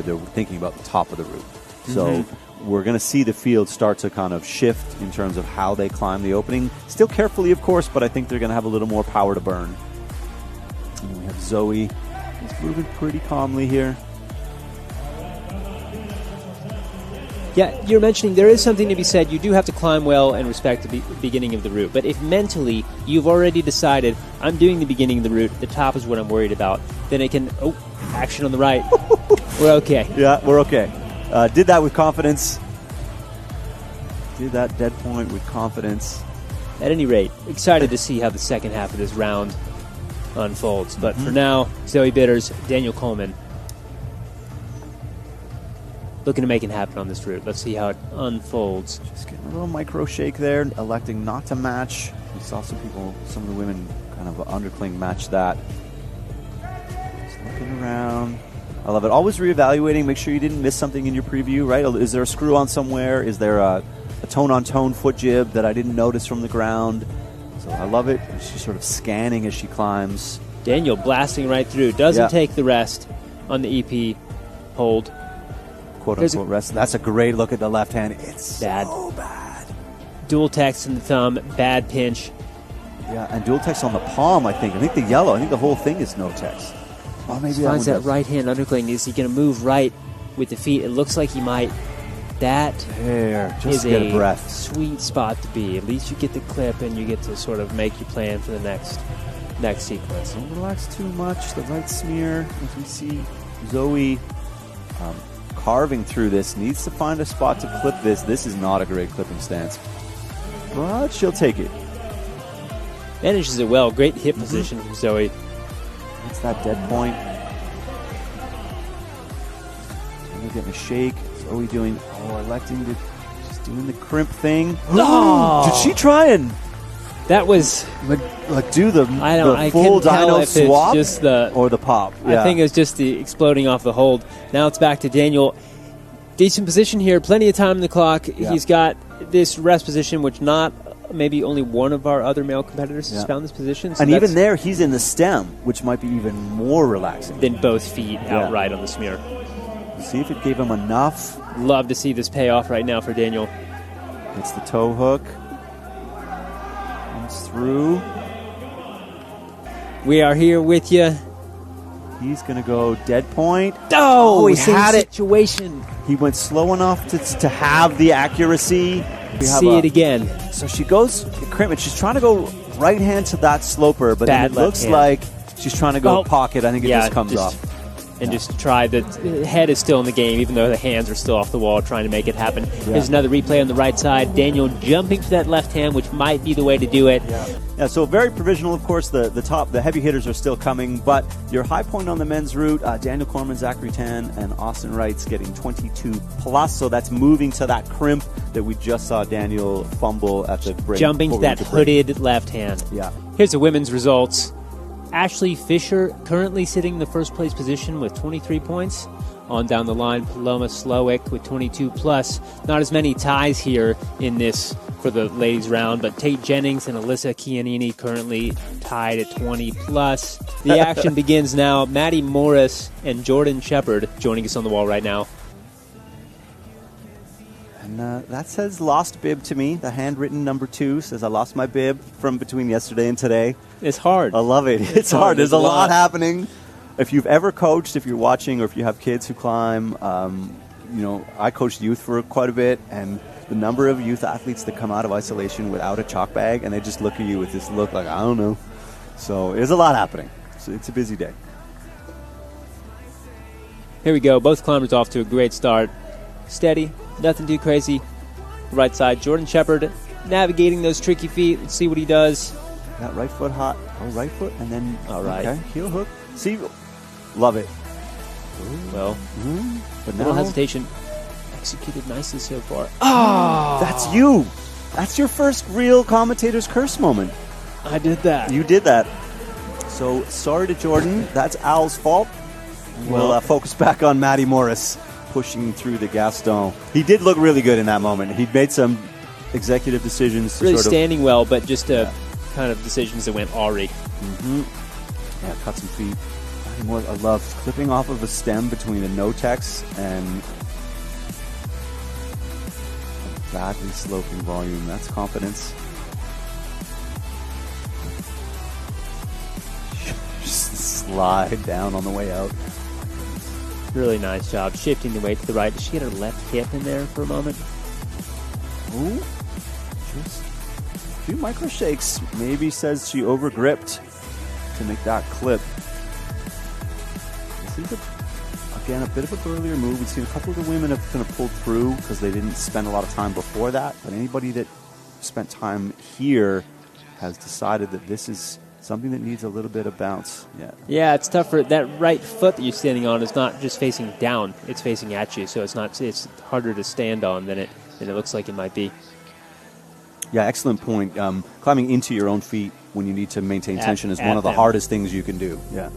They're thinking about the top of the route. So we're going to see the field start to kind of shift in terms of how they climb the opening. Still carefully, of course, but I think they're going to have a little more power to burn. And we have Zoe. He's moving pretty calmly here. Yeah, you're mentioning there is something to be said. You do have to climb well and respect the beginning of the route. But if mentally you've already decided, I'm doing the beginning of the route, the top is what I'm worried about, then it can, action on the right. We're okay. Yeah, we're okay. Did that with confidence. did that dead point with confidence. At any rate, excited to see how the second half of this round unfolds. But for now, Zoe Bitters, Daniel Coleman, looking to make it happen on this route. Let's see how it unfolds. Just getting a little micro shake there, electing not to match. We saw some of the women kind of undercling match that. Just looking around. I love it. Always reevaluating. Make sure you didn't miss something in your preview, right? Is there a screw on somewhere? Is there a tone-on-tone foot jib that I didn't notice from the ground? So I love it. She's sort of scanning as she climbs. Daniel blasting right through. Doesn't take the rest on the EP hold. Quote-unquote rest. That's a great look at the left hand. It's bad. So bad. Dual text in the thumb. Bad pinch. Yeah, and dual text on the palm, I think. I think the yellow. I think the whole thing is no text. Oh, maybe finds that right hand undercling. Is he going to move right with the feet? It looks like he might. That there, just is get a breath. Sweet spot to be. At least you get the clip and you get to sort of make your plan for the next sequence. Don't relax too much. The right smear. As we see Zoe carving through this, needs to find a spot to clip this. This is not a great clipping stance, but she'll take it. Manages it well. Great hip position from Zoe. That's that dead point. We're getting a shake. Zoe doing, electing to, just doing the crimp thing. Oh! Did she try and that was like do the full dyno swap just or the pop? Yeah. I think it was just the exploding off the hold. Now it's back to Daniel. Decent position here. Plenty of time on the clock. Yeah. He's got this rest position, which maybe only one of our other male competitors has found this position. So and even there, he's in the stem, which might be even more relaxing. Than both feet outright on the smear. See if it gave him enough. Love to see this pay off right now for Daniel. It's the toe hook. Comes through. We are here with you. He's going to go dead point. Oh, he had it. Situation. He went slow enough to have the accuracy. See it again. So she goes crimp, and she's trying to go right hand to that sloper, but then it looks like she's trying to go pocket. I think it just comes off. And just try. The head is still in the game, even though the hands are still off the wall, trying to make it happen. Here's another replay on the right side. Daniel jumping to that left hand, which might be the way to do it. Yeah, so very provisional, of course. The heavy hitters are still coming, but your high point on the men's route, Daniel Corman, Zachary Tan, and Austin Wright's getting 22 plus, so that's moving to that crimp that we just saw Daniel fumble at the break. Jumping to that hooded left hand. Yeah. Here's the women's results. Ashley Fisher currently sitting in the first place position with 23 points. On down the line, Paloma Slowick with 22 plus. Not as many ties here in this for the ladies round, but Tate Jennings and Alyssa Chianini currently tied at 20 plus. The action begins now. Maddie Morris and Jordan Shepard joining us on the wall right now. And that says lost bib to me. The handwritten number 2 says I lost my bib from between yesterday and today. It's hard. I love it. It's hard. There's a lot happening. If you've ever coached, if you're watching, or if you have kids who climb, I coached youth for quite a bit, and the number of youth athletes that come out of isolation without a chalk bag, and they just look at you with this look like, I don't know. So there's a lot happening. So it's a busy day. Here we go. Both climbers off to a great start. Steady. Nothing too crazy. Right side, Jordan Shepard navigating those tricky feet. Let's see what he does. That right foot hot. Oh, right foot, and then heel hook. See, love it. Well, but little hesitation. Executed nicely so far. That's you. That's your first real commentator's curse moment. I did that. You did that. So sorry to Jordan. That's Al's fault. We'll focus back on Maddie Morris pushing through the Gaston. He did look really good in that moment. He made some executive decisions. Really standing well, but just kind of decisions that went awry. Yeah, cut some feet. I love clipping off of a stem between a no-tex and a badly sloping volume. That's confidence. Just slide down on the way out. Really nice job shifting the weight to the right. Did she get her left hip in there for a moment? Ooh, just a few micro shakes. Maybe says she overgripped to make that clip. This is a Again, a bit of a burlier move. We've seen a couple of the women have kind of pulled through because they didn't spend a lot of time before that. But anybody that spent time here has decided that this is something that needs a little bit of bounce. Yeah, it's tougher. That right foot that you're standing on is not just facing down; it's facing at you. So it's harder to stand on than it looks like it might be. Yeah, excellent point. Climbing into your own feet when you need to maintain tension is one of the hardest things you can do. Yeah.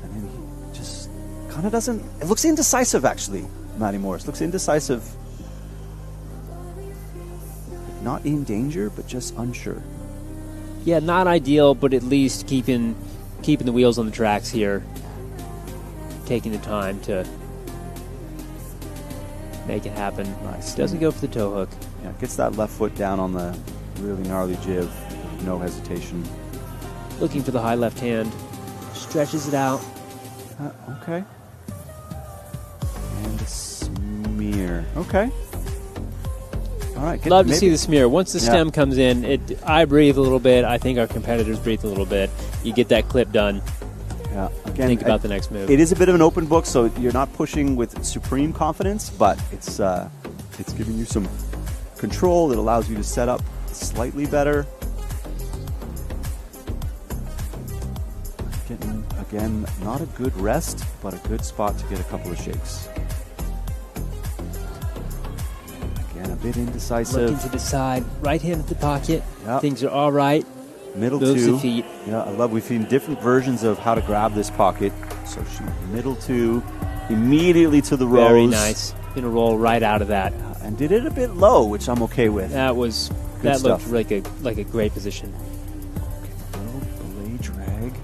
And then he just kind of doesn't... It looks indecisive, actually, Matty Morris. Looks indecisive. Not in danger, but just unsure. Yeah, not ideal, but at least keeping the wheels on the tracks here. Taking the time to make it happen. Nice. Doesn't go for the toe hook. Yeah, gets that left foot down on the really gnarly jib. No hesitation. Looking for the high left hand. Stretches it out. Okay. And a smear. Okay. All right. Love to see the smear. Once the stem comes in, I breathe a little bit. I think our competitors breathe a little bit. You get that clip done. Yeah. Again, think about the next move. It is a bit of an open book, so you're not pushing with supreme confidence, but it's giving you some control. It allows you to set up slightly better. Getting, again, not a good rest, but a good spot to get a couple of shakes. Again, a bit indecisive. Looking to the side. Right hand at the pocket. Yep. Things are all right. Middle Moves two. the feet. Yeah, we've seen different versions of how to grab this pocket. So she middle two, immediately to the rows. Very nice. Gonna roll right out of that. And did it a bit low, which I'm okay with. That stuff. looked like a great position. Belay drag.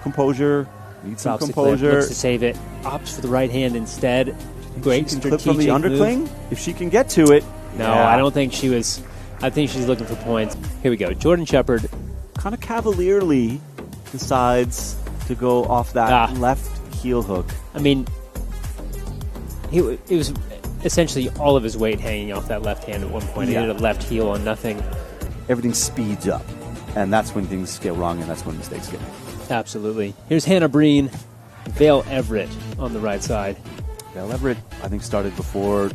Composure. Needs some Drops the clip, composure. looks to save it. Opts for the right hand instead. Great she can strategic clip from the undercling move. if she can get to it. No, I don't think she was. I think she's looking for points. Here we go. Jordan Shepard. Kind of cavalierly decides to go off that left heel hook. I mean, it was essentially all of his weight hanging off that left hand at one point. Yeah. He did a left heel on nothing. Everything speeds up, and that's when things get wrong, and that's when mistakes get made. Absolutely. Here's Hannah Breen, Vale Everett on the right side. Vale Everett, I think, started before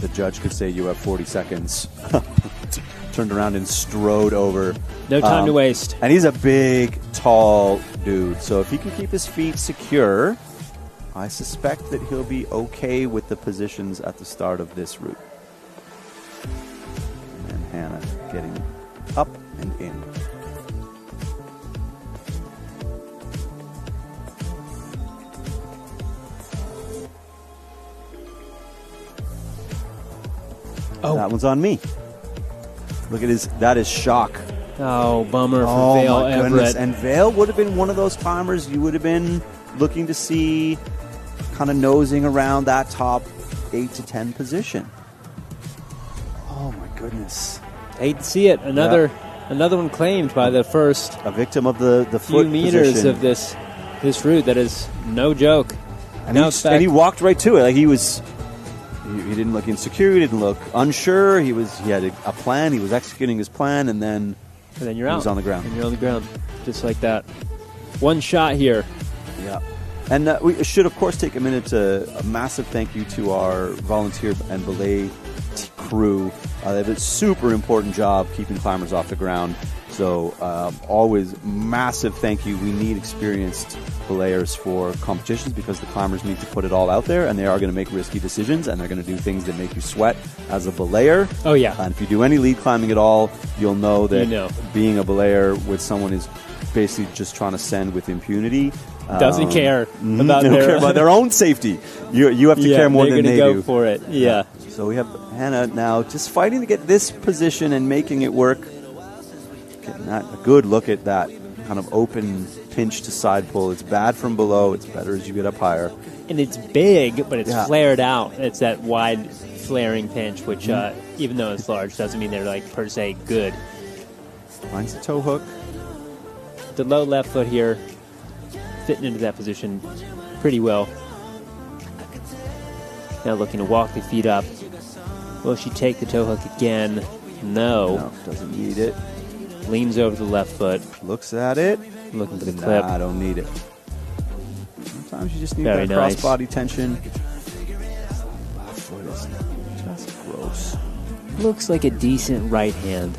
the judge could say you have 40 seconds. Turned around and strode over. No time to waste. And he's a big, tall dude. So if he can keep his feet secure, I suspect that he'll be okay with the positions at the start of this route. And Hannah getting up and in. Oh. That one's on me. Look at that is shock. Oh, bummer for Vale my Everett. goodness. And Vale would have been one of those climbers you would have been looking to see kind of nosing around that top 8 to 10 position. Oh, my goodness. Hate to see it. Another one claimed by the first a victim of the few foot meters position. of this route. That is no joke. And he walked right to it. Like he didn't look insecure. He didn't look unsure. He had a plan. He was executing his plan, and then you're out. He was on the ground. And you're on the ground, just like that. One shot here. Yeah. And we should, of course, take a minute to a massive thank you to our volunteer and belay crew. They have a super important job keeping climbers off the ground. So always massive thank you. We need experienced belayers for competitions because the climbers need to put it all out there, and they are going to make risky decisions, and they're going to do things that make you sweat as a belayer. Oh, yeah. And if you do any lead climbing at all, you'll know that being a belayer with someone is basically just trying to send with impunity. Doesn't care about their own safety. You have to care more than they do. They're going to go for it. Yeah. So we have Hannah now just fighting to get this position and making it work. Getting a good look at that kind of open pinch to side pull. It's bad from below. It's better as you get up higher. And it's big, but it's flared out. It's that wide flaring pinch, which even though it's large, doesn't mean they're like per se good. Finds the toe hook. The low left foot here, fitting into that position pretty well. Now looking to walk the feet up. Will she take the toe hook again? No, doesn't need it. Leans over the left foot. Looks at it. Looking for the clip. I don't need it. Sometimes you just need Very that nice. cross-body tension. Left foot is just gross. Looks like a decent right hand,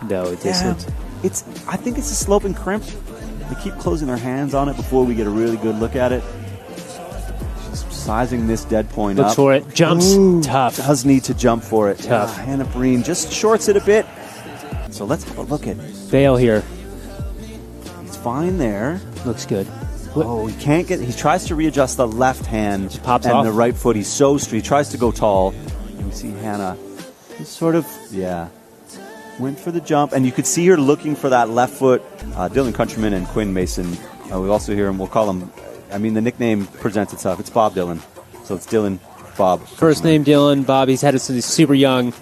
though. It isn't. I think it's a sloping crimp. They keep closing their hands on it before we get a really good look at it. She's sizing this dead point Looks up. for it. Jumps. Ooh, Tough. Does need to jump for it. Tough. Hannah Breen just shorts it a bit. So let's have a look at it. Fail here. He's fine there. Looks good. Oh, he can't get. He tries to readjust the left hand Just pops and off. the right foot. He's so straight. He tries to go tall. And we see Hannah just sort of, went for the jump. And you could see her looking for that left foot. Dylan Countryman and Quinn Mason. We also hear him. We'll call him. I mean, the nickname presents itself. It's Bob Dylan. So it's Dylan, Bob. First name Dylan. Bob. He's had it since he's super young.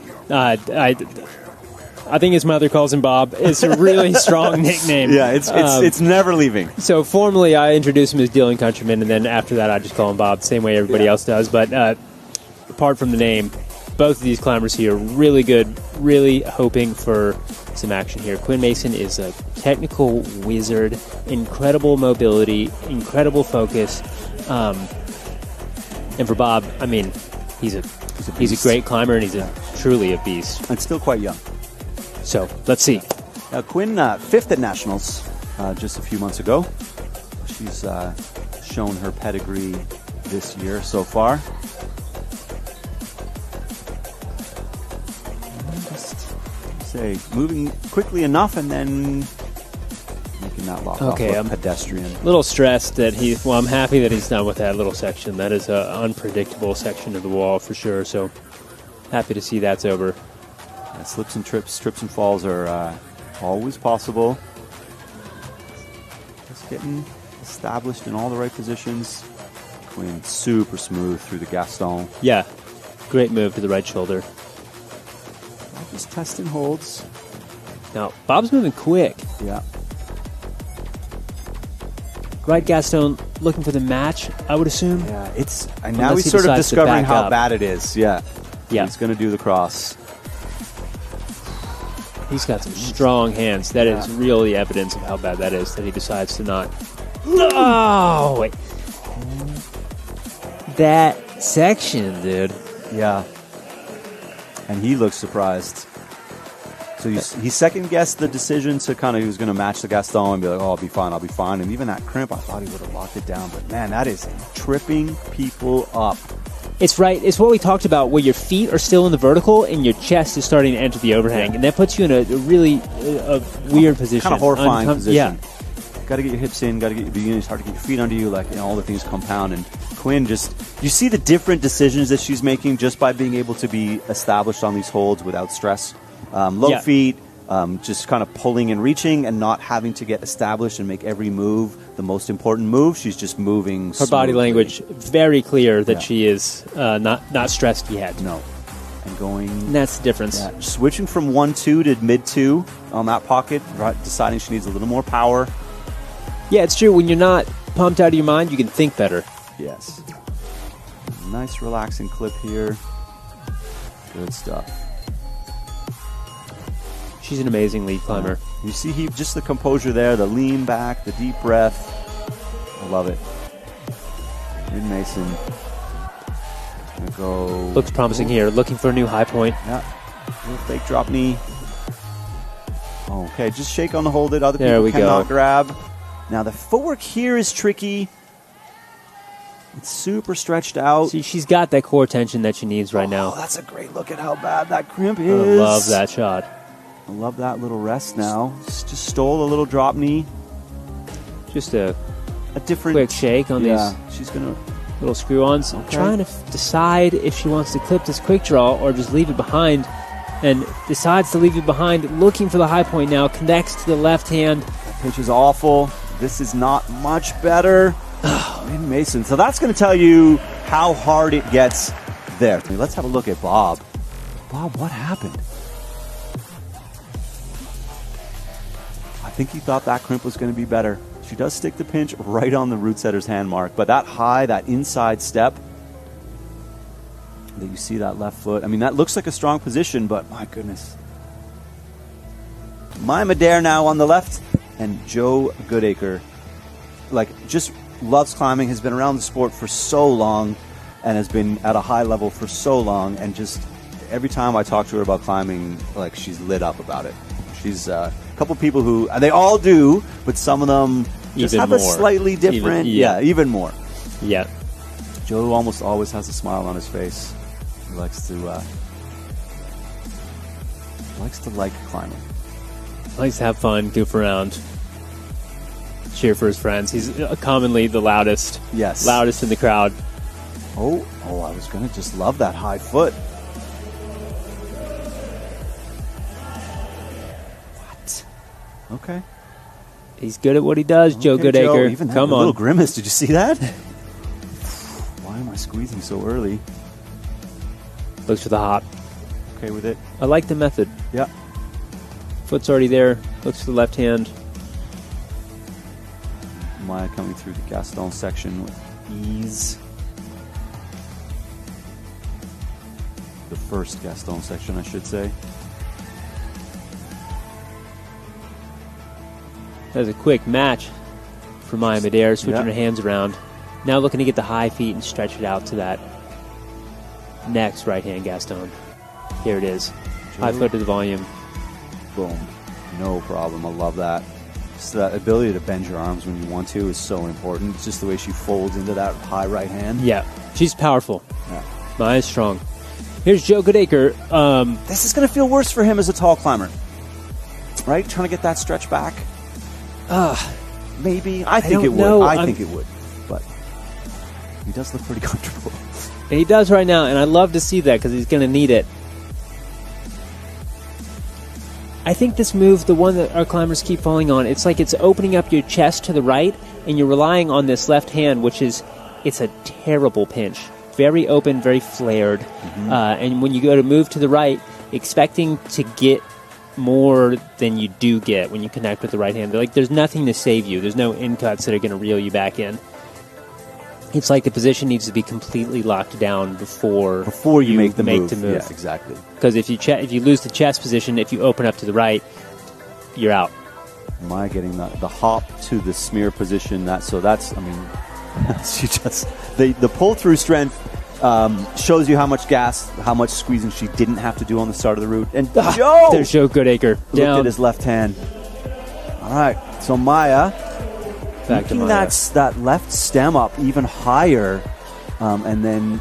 I think his mother calls him Bob. It's a really strong nickname. Yeah, it's never leaving. So formally, I introduce him as Dylan Countryman, and then after that, I just call him Bob, same way everybody else does. But apart from the name, both of these climbers here really good. Really hoping for some action here. Quinn Mason is a technical wizard, incredible mobility, incredible focus, and for Bob, I mean, he's a great climber, and he's truly a beast. And still quite young. So let's see. Quinn, fifth at Nationals just a few months ago. She's shown her pedigree this year so far. Just say moving quickly enough and then making that lock off Okay, look pedestrian. A little stressed that I'm happy that he's done with that little section. That is an unpredictable section of the wall for sure. So happy to see that's over. Slips and trips and falls are always possible. Just getting established in all the right positions. Quinn super smooth through the Gaston. Yeah, great move to the right shoulder. Just testing holds. Now, Bob's moving quick. Yeah. Right Gaston looking for the match, I would assume. Yeah, and Unless now he's he sort of decides to discovering back how up. bad it is. Yeah. Yeah. He's going to do the cross. He's got some strong hands. That is really evidence of how bad that is, that he decides to not. No! Wait. That section, dude. Yeah. And he looks surprised. So he second-guessed the decision to kind of, he was going to match the Gaston and be like, oh, I'll be fine. And even that crimp, I thought he would have locked it down. But, man, that is tripping people up. It's right. It's what we talked about, where your feet are still in the vertical and your chest is starting to enter the overhang. And that puts you in a really weird position. Kind of horrifying position. Yeah. Got to get your hips in, got to get it's hard to get your feet under you, all the things compound. And Quinn you see the different decisions that she's making just by being able to be established on these holds without stress. Low feet, just kind of pulling and reaching and not having to get established and make every move the most important move. She's just moving Her body smoothly. language, very clear that she is not stressed yet. No. And going... And that's the difference. Yeah, switching from 1-2 to mid-2 on that pocket, right, deciding she needs a little more power. Yeah, it's true. When you're not pumped out of your mind, you can think better. Yes. Nice relaxing clip here. Good stuff. She's an amazing lead climber. You see just the composure there, the lean back, the deep breath. I love it. Quinn Mason. Gonna go. Looks promising here. Looking for a new high point. Yeah. Little fake drop knee. Okay, just shake on the hold it. Other There people we cannot go. grab. Now the footwork here is tricky. It's super stretched out. See, she's got that core tension that she needs right now. Oh, that's a great look at how bad that crimp I is. love that shot. I love that little rest now. Just stole a little drop knee. Just a different quick shake on these She's gonna little screw-ons. Okay. Trying to decide if she wants to clip this quick draw or just leave it behind, and decides to leave it behind. Looking for the high point now. Connects to the left hand. That pitch is awful. This is not much better. Quinn Mason. So that's going to tell you how hard it gets there. Let's have a look at Bob. Bob, what happened? I think he thought that crimp was going to be better. She does stick the pinch right on the root setter's hand mark, but that high, that inside step, that you see that left foot. I mean, that looks like a strong position, but my goodness. Maya Madare now on the left, and Joe Goodacre, just loves climbing, has been around the sport for so long, and has been at a high level for so long, and just every time I talk to her about climbing, like, she's lit up about it. She's a couple people who, they all do, but some of them just have a slightly different, even more. Yeah. Joe almost always has a smile on his face. He likes to like climbing. Likes to have fun, goof around, cheer for his friends. He's commonly the loudest. Yes. Loudest in the crowd. Oh, I was going to just love that high foot. What? Okay. He's good at what he does, Joe Okay, Goodacre. Joe, even Come that on. little grimace. Did you see that? Why am I squeezing so early? Looks for the hop. Okay with it? I like the method. Yeah. Foot's already there. Looks for the left hand. Maya coming through the Gaston section with ease. The first Gaston section, I should say. That was a quick match for Maya Midair, switching Yeah. her hands around. Now looking to get the high feet and stretch it out to that next right-hand Gaston. Here it is. High foot to the volume. Boom. No problem. I love that. Just that ability to bend your arms when you want to is so important. It's just the way she folds into that high right hand. Yeah, she's powerful. Yeah. Maya's strong. Here's Joe Goodacre. This is going to feel worse for him as a tall climber. Right? Trying to get that stretch back. Maybe. I think don't it would. know. I think it would. But he does look pretty comfortable. And he does right now, and I love to see that because he's going to need it. I think this move, the one that our climbers keep falling on, it's like it's opening up your chest to the right, and you're relying on this left hand, which is, it's a terrible pinch. Very open, very flared. And when you go to move to the right, expecting to get more than you do get when you connect with the right hand. Like, there's nothing to save you. There's no in cuts that are going to reel you back in. It's like the position needs to be completely locked down before you make the move. move. Yeah, exactly. Because if you lose the chest position, if you open up to the right, you're out. Maya getting the hop to the smear position. She just the pull through strength shows you how much gas, how much squeezing she didn't have to do on the start of the route. And Joe, There's Joe Goodacre looked down. at his left hand. All right, so Maya Back to making Maya. that left stem up even higher, and then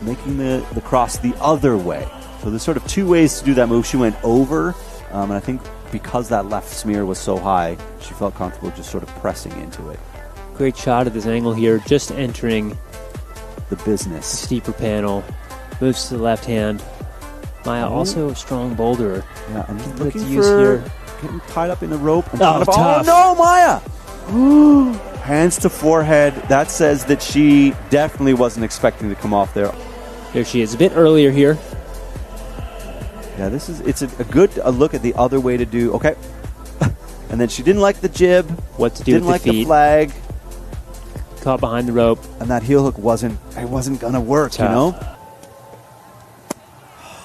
making the cross the other way. So there's sort of two ways to do that move. She went over, and I think because that left smear was so high, she felt comfortable just sort of pressing into it. Great shot at this angle here, just entering The business. the steeper panel. Moves to the left hand. Maya also a strong boulderer. Yeah, and Good looking to use for here. getting tied up in the rope. And Oh, tough. no, Maya! Hands to forehead. That says that she definitely wasn't expecting to come off there. There she is, a bit earlier here. Yeah, it's a good look at the other way to do. Okay. And then she didn't like the jib. What to do Didn't with like the the feet. flag. Caught behind the rope. And that heel hook wasn't going to work, Tough. you know?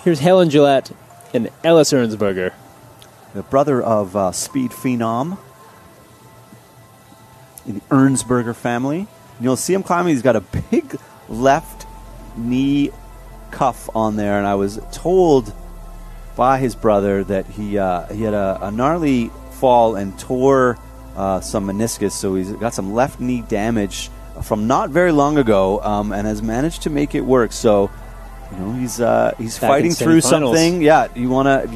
Here's Helen Gillette and Ellis Ernsberger. The brother of speed phenom in the Ernsberger family. You'll see him climbing. He's got a big left knee cuff on there, and I was told by his brother that he had a gnarly fall and tore some meniscus, so he's got some left knee damage from not very long ago, and has managed to make it work. So, you know, he's fighting through semifinals. something. Yeah, if you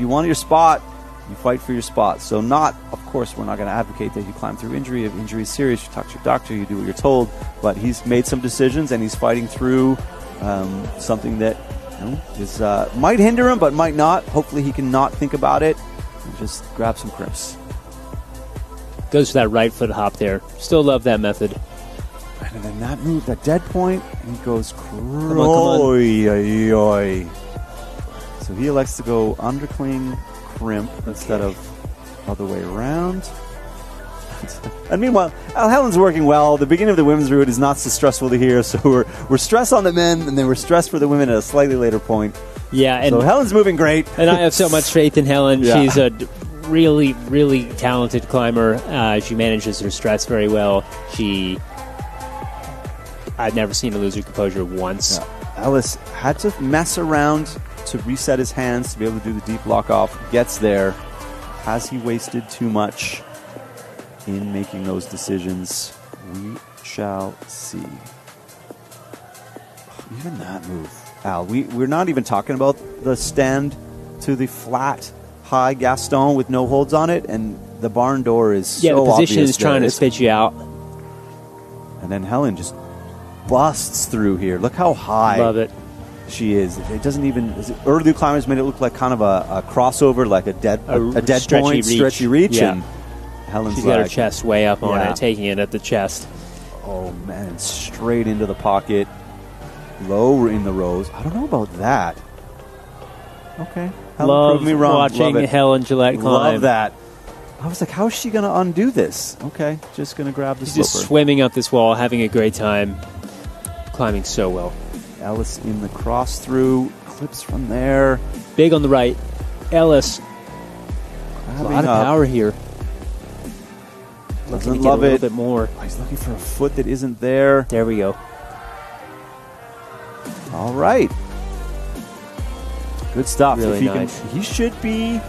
want your spot, you fight for your spot. So of course, we're not going to advocate that you climb through injury. If injury is serious, you talk to your doctor, you do what you're told. But he's made some decisions, and he's fighting through something that might hinder him, but might not. Hopefully, he can not think about it and just grab some crimps. Goes for that right foot hop there. Still love that method. And then that move, that dead point, and he goes Come on. Oy, oy, oy. So he elects to go undercling crimp instead of other way around. And meanwhile, Helen's working well. The beginning of the women's route is not so stressful to hear, so we're stressed on the men, and then we're stressed for the women at a slightly later point. Yeah, and So Helen's moving great. and I have so much faith in Helen. Yeah. She's a really, really talented climber. She manages her stress very well. She I've never seen a lose her composure once. Yeah. Ellis had to mess around to reset his hands to be able to do the deep lock off. Gets there. Has he wasted too much in making those decisions? We shall see. Even that move. Al, we're not even talking about the stand to the flat, high Gaston with no holds on it, and the barn door is so obvious. Yeah, the position is trying to spit you out. And then Helen just busts through here. Look how high. Love it. She is. It doesn't even. Early climbers made it look like kind of a crossover, like a dead point, stretchy reach. Yeah. And Helen's She's got her chest way up on it, taking it at the chest. Oh man, straight into the pocket, low in the rows. I don't know about that. Okay, Helen Love proved me wrong. watching Helen Gillette climb. Love that. I was like, how is she going to undo this? Okay, just going to grab the sloper. Just swimming up this wall, having a great time, climbing so well. Ellis in the cross through, clips from there. Big on the right. Ellis. A lot of power here. Doesn't looking to get love a little it. bit more. He's looking for a foot that isn't there. There we go. All right. Good stuff. Really if nice. He should be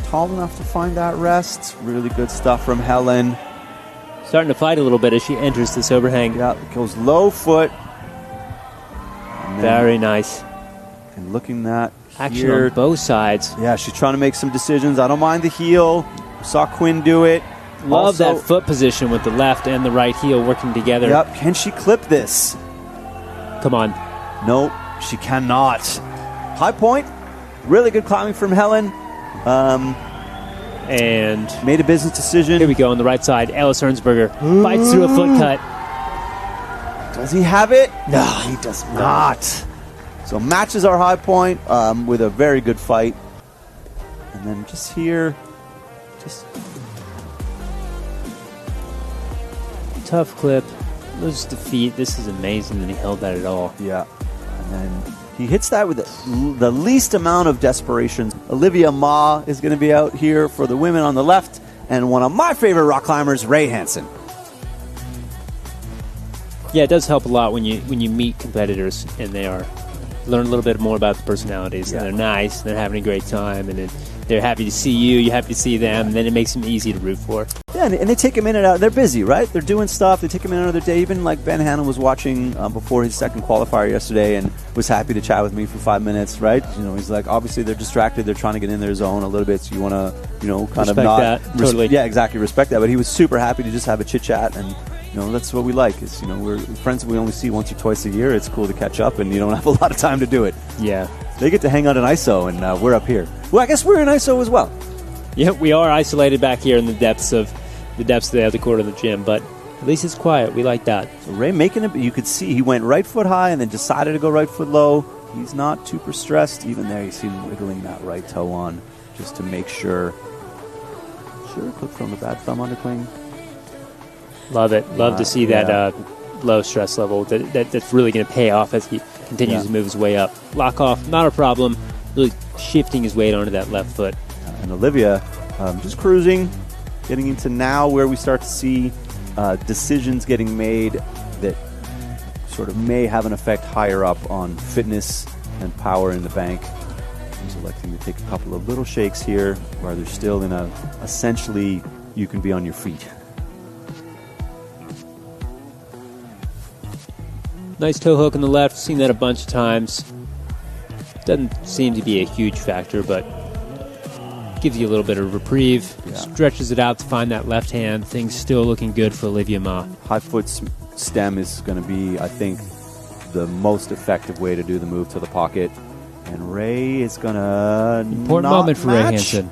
tall enough to find that rest. Really good stuff from Helen. Starting to fight a little bit as she enters this overhang. Yeah, goes low foot. Very nice. And looking at Action here. on both sides. Yeah, she's trying to make some decisions. I don't mind the heel. Saw Quinn do it. Love Also, that foot position with the left and the right heel working together. Yep. Can she clip this? Come on. Nope, she cannot. High point. Really good climbing from Helen. And made a business decision. Here we go on the right side. Ellis Hernsberger fights through a foot cut. Does he have it? No, he does not. So matches our high point with a very good fight. And then just here, just tough clip. Loses the feet. This is amazing that he held that at all. Yeah. And then he hits that with the least amount of desperation. Olivia Ma is going to be out here for the women on the left, and one of my favorite rock climbers, Ray Hansen. Yeah, it does help a lot when you meet competitors and they learn a little bit more about the personalities. Yeah. And they're nice, and they're having a great time, and they're happy to see you, you're happy to see them, and then it makes them easy to root for. Yeah, and they take him in and out. They're busy, right? They're doing stuff. They take him in and out of their day. Even like Ben Hannon was watching before his second qualifier yesterday and was happy to chat with me for 5 minutes, right? You know, he's like, obviously they're distracted. They're trying to get in their zone a little bit, so you want to, kind respect of not... that. Totally. Yeah, exactly. Respect that. But he was super happy to just have a chit-chat, and that's what we like. Is we're friends that we only see once or twice a year. It's cool to catch up, and you don't have a lot of time to do it. Yeah. They get to hang out in ISO, and we're up here. Well, I guess we're in ISO as well. Yeah, we are isolated back here in the depths of the other quarter of the gym, but at least it's quiet. We like that. So Ray making it, you could see he went right foot high and then decided to go right foot low. He's not super stressed. Even there, you see him wiggling that right toe on just to make sure. Sure, clip from the bad thumb undercling. Love it. Love to see that low stress level. That's really going to pay off as he continues to move his way up. Lock off, not a problem. Really shifting his weight onto that left foot. And Olivia just cruising, getting into now where we start to see decisions getting made that sort of may have an effect higher up on fitness and power in the bank. He's electing to take a couple of little shakes here where they're still in essentially you can be on your feet. Nice toe hook on the left. Seen that a bunch of times. Doesn't seem to be a huge factor, but gives you a little bit of reprieve. Yeah. Stretches it out to find that left hand. Things still looking good for Olivia Ma. High foot stem is going to be, I think, the most effective way to do the move to the pocket. And Ray is going to important moment for Ray Hansen.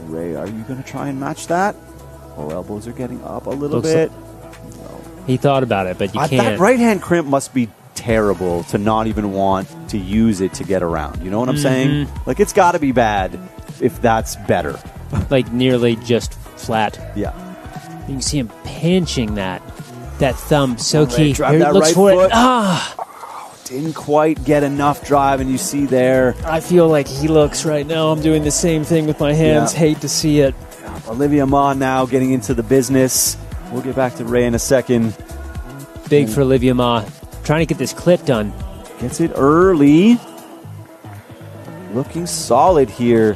Ray, are you going to try and match that? Oh, elbows are getting up a little Looks bit. He thought about it, but you can't. That right hand crimp must be terrible to not even want to use it to get around. You know what I'm saying? Like, it's got to be bad if that's better. Like nearly just flat. Yeah. You can see him pinching that thumb. So key. Drive Here, that looks right for foot. it. Ah! Didn't quite get enough drive, and you see there. I feel like he looks right now. I'm doing the same thing with my hands. Yeah. Hate to see it. Olivia Ma now getting into the business. We'll get back to Ray in a second. Big for Olivia Ma. Trying to get this clip done. Gets it early. Looking solid here.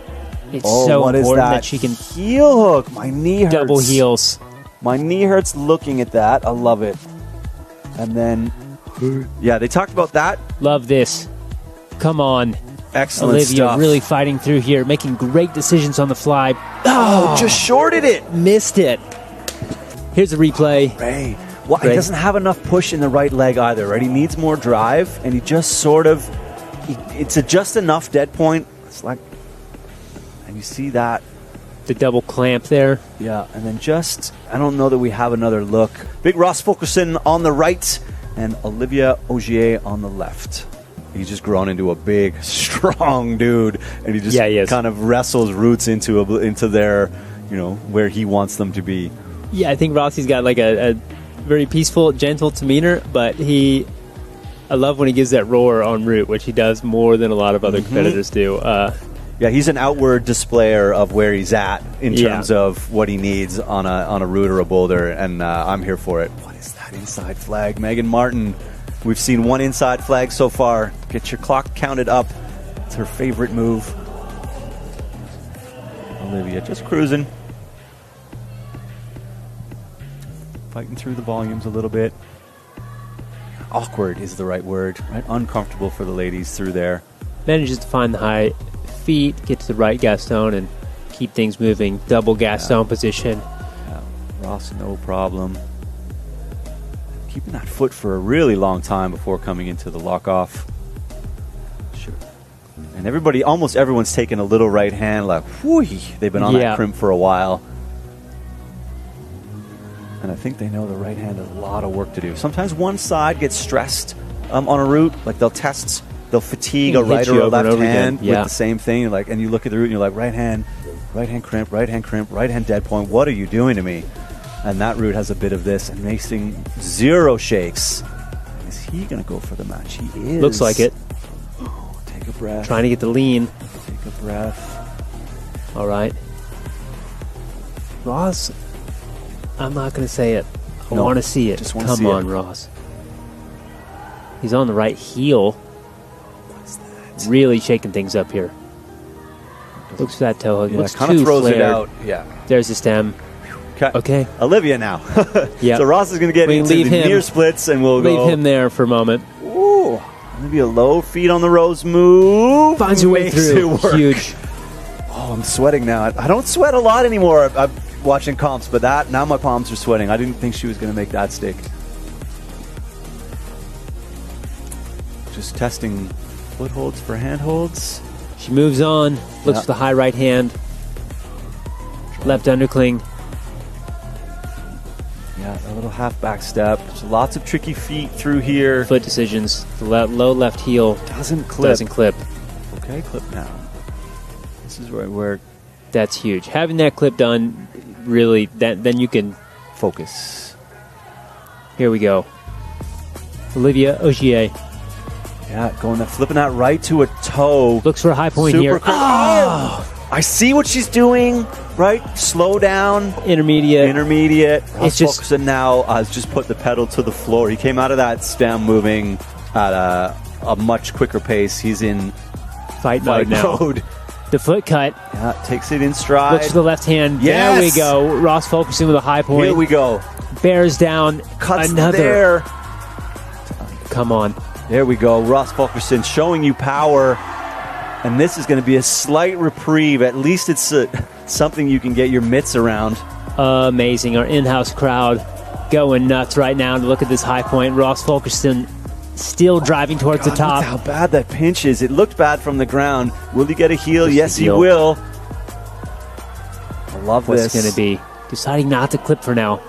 It's so what important is that she can heel hook. My knee hurts. double heels. My knee hurts looking at that. I love it. And then, yeah, they talked about that. Love this. Come on. Excellent Olivia stuff. really fighting through here, making great decisions on the fly. Oh, just shorted it. Missed it. Here's a replay. Ray. Well, he Ray. doesn't have enough push in the right leg either, right? He needs more drive, and he just sort of, it's a just enough dead point. It's like, and you see that. The double clamp there. Yeah, and then just, I don't know that we have another look. Big Ross Fulkerson on the right, and Olivia Ogier on the left. He's just grown into a big, strong dude, and he just he is. kind of wrestles roots into their, where he wants them to be. Yeah, I think Rossi's got like a very peaceful, gentle demeanor, but I love when he gives that roar en route, which he does more than a lot of other competitors do. Yeah, he's an outward displayer of where he's at in terms of what he needs on a route or a boulder, and I'm here for it. What is that inside flag? Megan Martin. We've seen one inside flag so far. Get your clock counted up. It's her favorite move. Olivia just cruising. Fighting through the volumes a little bit. Awkward is the right word, right? Uncomfortable for the ladies through there. Manages to find the high feet, get to the right Gaston, and keep things moving. Double Gaston position. Yeah. Ross, no problem. Keeping that foot for a really long time before coming into the lock-off. Sure. And almost everyone's taken a little right hand, like, whoo, they've been on that crimp for a while. And I think they know the right hand has a lot of work to do. Sometimes one side gets stressed on a route, like they'll fatigue a right or a left hand with the same thing, and you look at the route and you're like, right hand crimp, right hand dead point. What are you doing to me? And that route has a bit of this, and Mason 0 shakes. Is he going to go for the match? He is. Looks like it. Take a breath. Trying to get the lean. Take a breath. All right. Ross, I'm not going to say it. I want to see it. Come on, Ross. He's on the right heel. What's that? Really shaking things up here. Looks for that toe hook. Yeah, Looks kind of too throws flared. it out. Yeah. There's the stem. Okay. Olivia now. Yeah. So Ross is going to get into the near splits, and we'll leave him there for a moment. Ooh. Maybe a low feet on the rose move. Finds your way through. Huge. Oh, I'm sweating now. I don't sweat a lot anymore. I'm watching comps, but now my palms are sweating. I didn't think she was going to make that stick. Just testing footholds for handholds. She moves on. Looks for the high right hand. Left undercling. Yeah, a little half back step. There's lots of tricky feet through here. Foot decisions. The low left heel doesn't clip. Okay, clip now. This is where that's huge. Having that clip done, really, then you can focus. Here we go. Olivia Ogier. Yeah, flipping that right to a toe. Looks for a high point here. I see what she's doing. Right, slow down. Intermediate. It's just Fulkerson now has just put the pedal to the floor. He came out of that stem moving at a much quicker pace. He's in fight mode now. The foot cut. Yeah, takes it in stride. Looks for the left hand. Yes. There we go. Ross Fulkerson with a high point. Here we go. Bears down. Cuts another. There. Come on. There we go. Ross Fulkerson showing you power. And this is going to be a slight reprieve. At least it's something you can get your mitts around. Amazing. Our in-house crowd going nuts right now to look at this high point. Ross Fulkerson still driving towards the top. Look how bad that pinch is. It looked bad from the ground. Will he get a heel? Yes, he will. I love this. What's going to be? Deciding not to clip for now.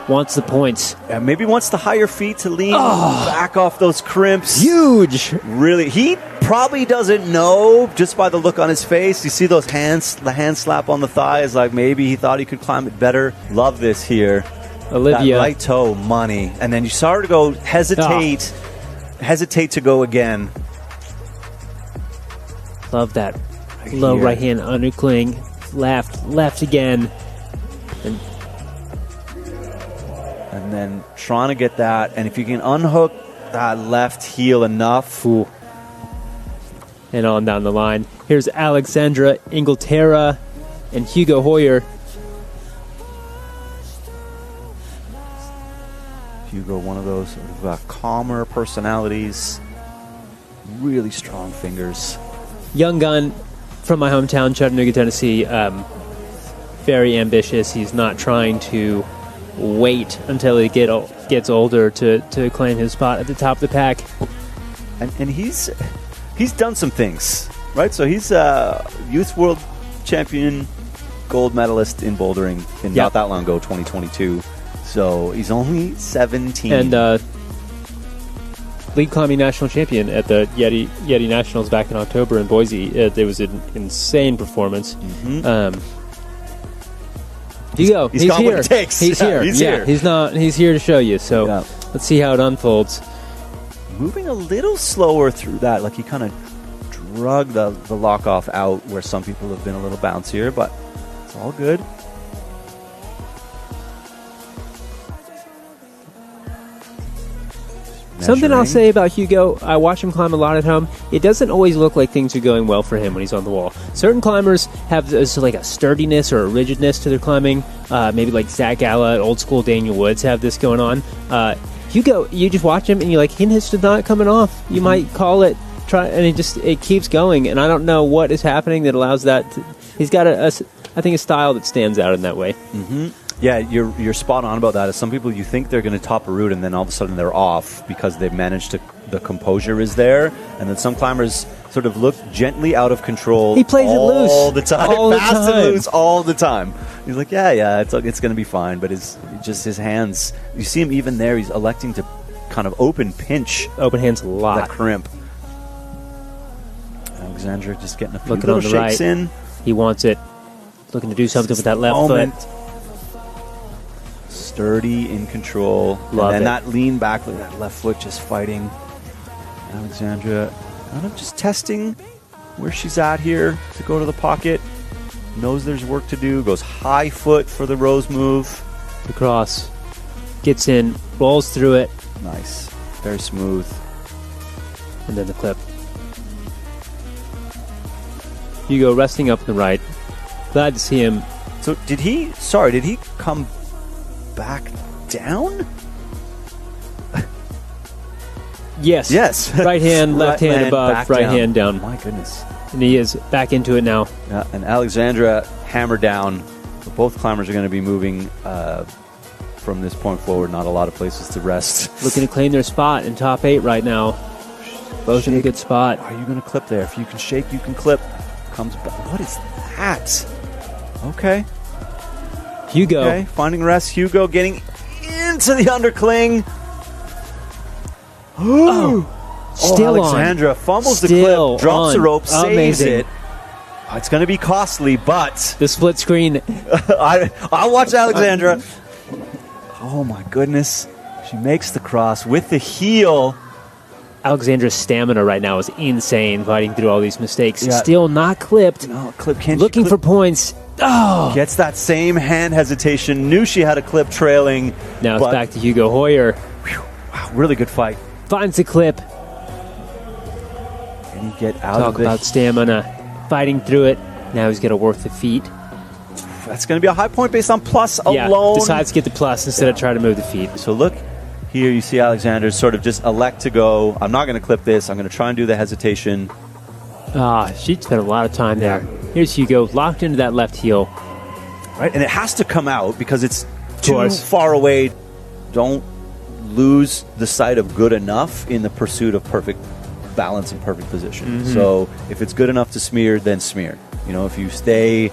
Wants the points. Yeah, maybe wants the higher feet to lean back off those crimps. Huge. Really, he probably doesn't know just by the look on his face. You see those hands, the hand slap on the thigh is like maybe he thought he could climb it better. Love this here. Olivia. That right toe, money. And then you saw her go hesitate to go again. Love that. Low right hand undercling. Left again. And And then trying to get that. And if you can unhook that left heel enough. Ooh. And on down the line. Here's Alexandra Inglaterra and Hugo Hoyer. Hugo, one of those sort of calmer personalities. Really strong fingers. Young gun from my hometown, Chattanooga, Tennessee. Very ambitious. He's not trying to wait until he gets older to claim his spot at the top of the pack. And he's done some things, right? So he's a youth world champion, gold medalist in bouldering in not that long ago, 2022. So he's only 17. And lead climbing national champion at the Yeti Nationals back in October in Boise. It was an insane performance. Mm-hmm. Hugo, he's got here. What it takes. He's here. He's here. He's here to show you. So let's see how it unfolds. Moving a little slower through that, like he kind of drug the lock off out where some people have been a little bouncier, but it's all good. Something I'll say about Hugo, I watch him climb a lot at home. It doesn't always look like things are going well for him when he's on the wall. Certain climbers have this, like a sturdiness or a rigidness to their climbing. Maybe like Zach Galla, old school Daniel Woods have this going on. Hugo, you just watch him and you're like, his just not coming off. You might call it, and it keeps going. And I don't know what is happening that allows that. He's got I think a style that stands out in that way. Mm-hmm. Yeah, you're spot on about that. As some people, you think they're going to top a route, and then all of a sudden they're off because they've managed to. The composure is there, and then some climbers sort of look gently out of control. He plays it loose all the time, fast and loose all the time. He's like, yeah, it's going to be fine. But his hands, you see him even there. He's electing to kind of open hands a lot. That crimp. Alexandra just getting a few little shakes in. He wants it. Looking to do something with that left foot. Sturdy, in control. Love and then it. that lean back with that left foot just fighting. Alexandra kind of just testing where she's at here to go to the pocket. Knows there's work to do. Goes high foot for the rose move. The cross. Gets in, rolls through it. Nice. Very smooth. And then the clip. Hugo resting up in the right. Glad to see him. So did he come back down? Yes. Right hand, left hand above, right hand down. My goodness. And he is back into it now. Yeah, and Alexandra hammered down. Both climbers are going to be moving from this point forward. Not a lot of places to rest. Looking to claim their spot in top 8 right now. Both in a good spot. Are you going to clip there? If you can shake, you can clip. Comes back. What is that? Okay. Hugo. Okay, finding rest. Hugo getting into the undercling. Still Alexandra on. fumbles Still the clip, drops on. the rope, saves Amazing. it. It's going to be costly, but the split screen. I'll watch Alexandra. Oh my goodness. She makes the cross with the heel. Alexandra's stamina right now is insane, fighting through all these mistakes. Yeah. Still not clipped. No, clip can't. Looking for points. Oh! Gets that same hand hesitation. Knew she had a clip trailing. Now it's back to Hugo Hoyer. Wow, really good fight. Finds the clip. Can he get out Talk of it? about stamina. Fighting through it. Now he's got to work the feet. That's going to be a high point based on plus alone. Decides to get the plus instead of trying to move the feet. So look, here you see Alexander sort of just elect to go, I'm not going to clip this. I'm going to try and do the hesitation. She spent a lot of time there. Here's Hugo, locked into that left heel. Right, and it has to come out because it's too far away. Don't lose the sight of good enough in the pursuit of perfect balance and perfect position. Mm-hmm. So if it's good enough to smear, then smear. You know, if you stay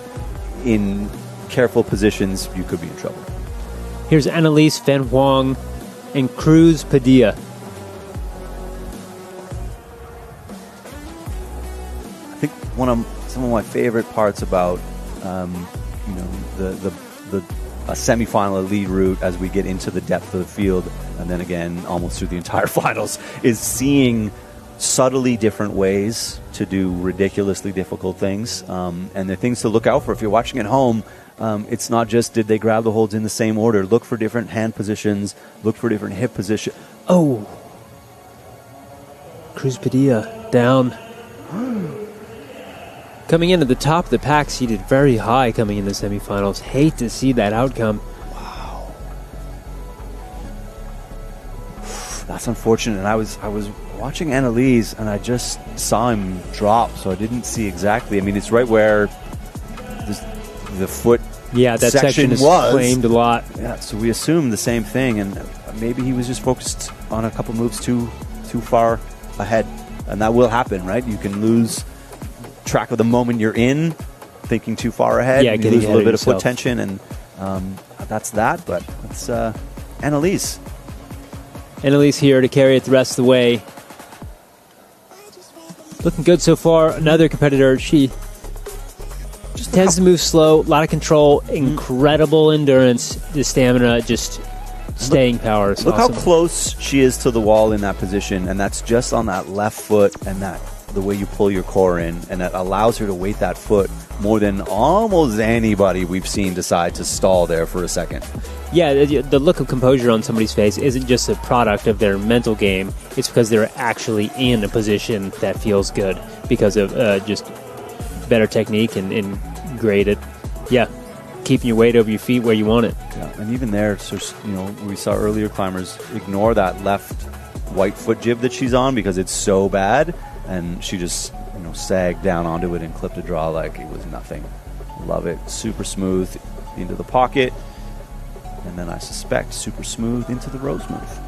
in careful positions, you could be in trouble. Here's Annalise Van Huang and Cruz Padilla. I think some of my favorite parts about the semifinal lead route as we get into the depth of the field, and then again almost through the entire finals, is seeing subtly different ways to do ridiculously difficult things, and they're things to look out for if you're watching at home. It's not just did they grab the holds in the same order. Look for different hand positions. Look for different hip position. Oh, Cruz Padilla down. Coming in at the top of the pack, seated very high coming in the semifinals. Hate to see that outcome. Wow, that's unfortunate. And I was watching Annalise, and I just saw him drop, so I didn't see exactly. I mean, it's right where the foot that section is was flamed a lot. Yeah, so we assumed the same thing, and maybe he was just focused on a couple moves too far ahead, and that will happen, right? You can lose track of the moment you're in, thinking too far ahead. Yeah, and getting you lose a little bit of yourself. foot tension, and that's that. But it's Annalise. Annalise here to carry it the rest of the way. Looking good so far. Another competitor. She just tends to move slow. A lot of control. Incredible endurance. The stamina. Just staying power. Look how close she is to the wall in that position, and that's just on that left foot, and that the way you pull your core in, and that allows her to weight that foot more than almost anybody we've seen decide to stall there for a second. Yeah, the look of composure on somebody's face isn't just a product of their mental game. It's because they're actually in a position that feels good because of just better technique and great at, keeping your weight over your feet where you want it. Yeah, and even there, so, we saw earlier climbers ignore that left white foot jib that she's on because it's so bad, and she just sagged down onto it and clipped a draw like it was nothing. Love it. Super smooth into the pocket, and then I suspect super smooth into the rose move.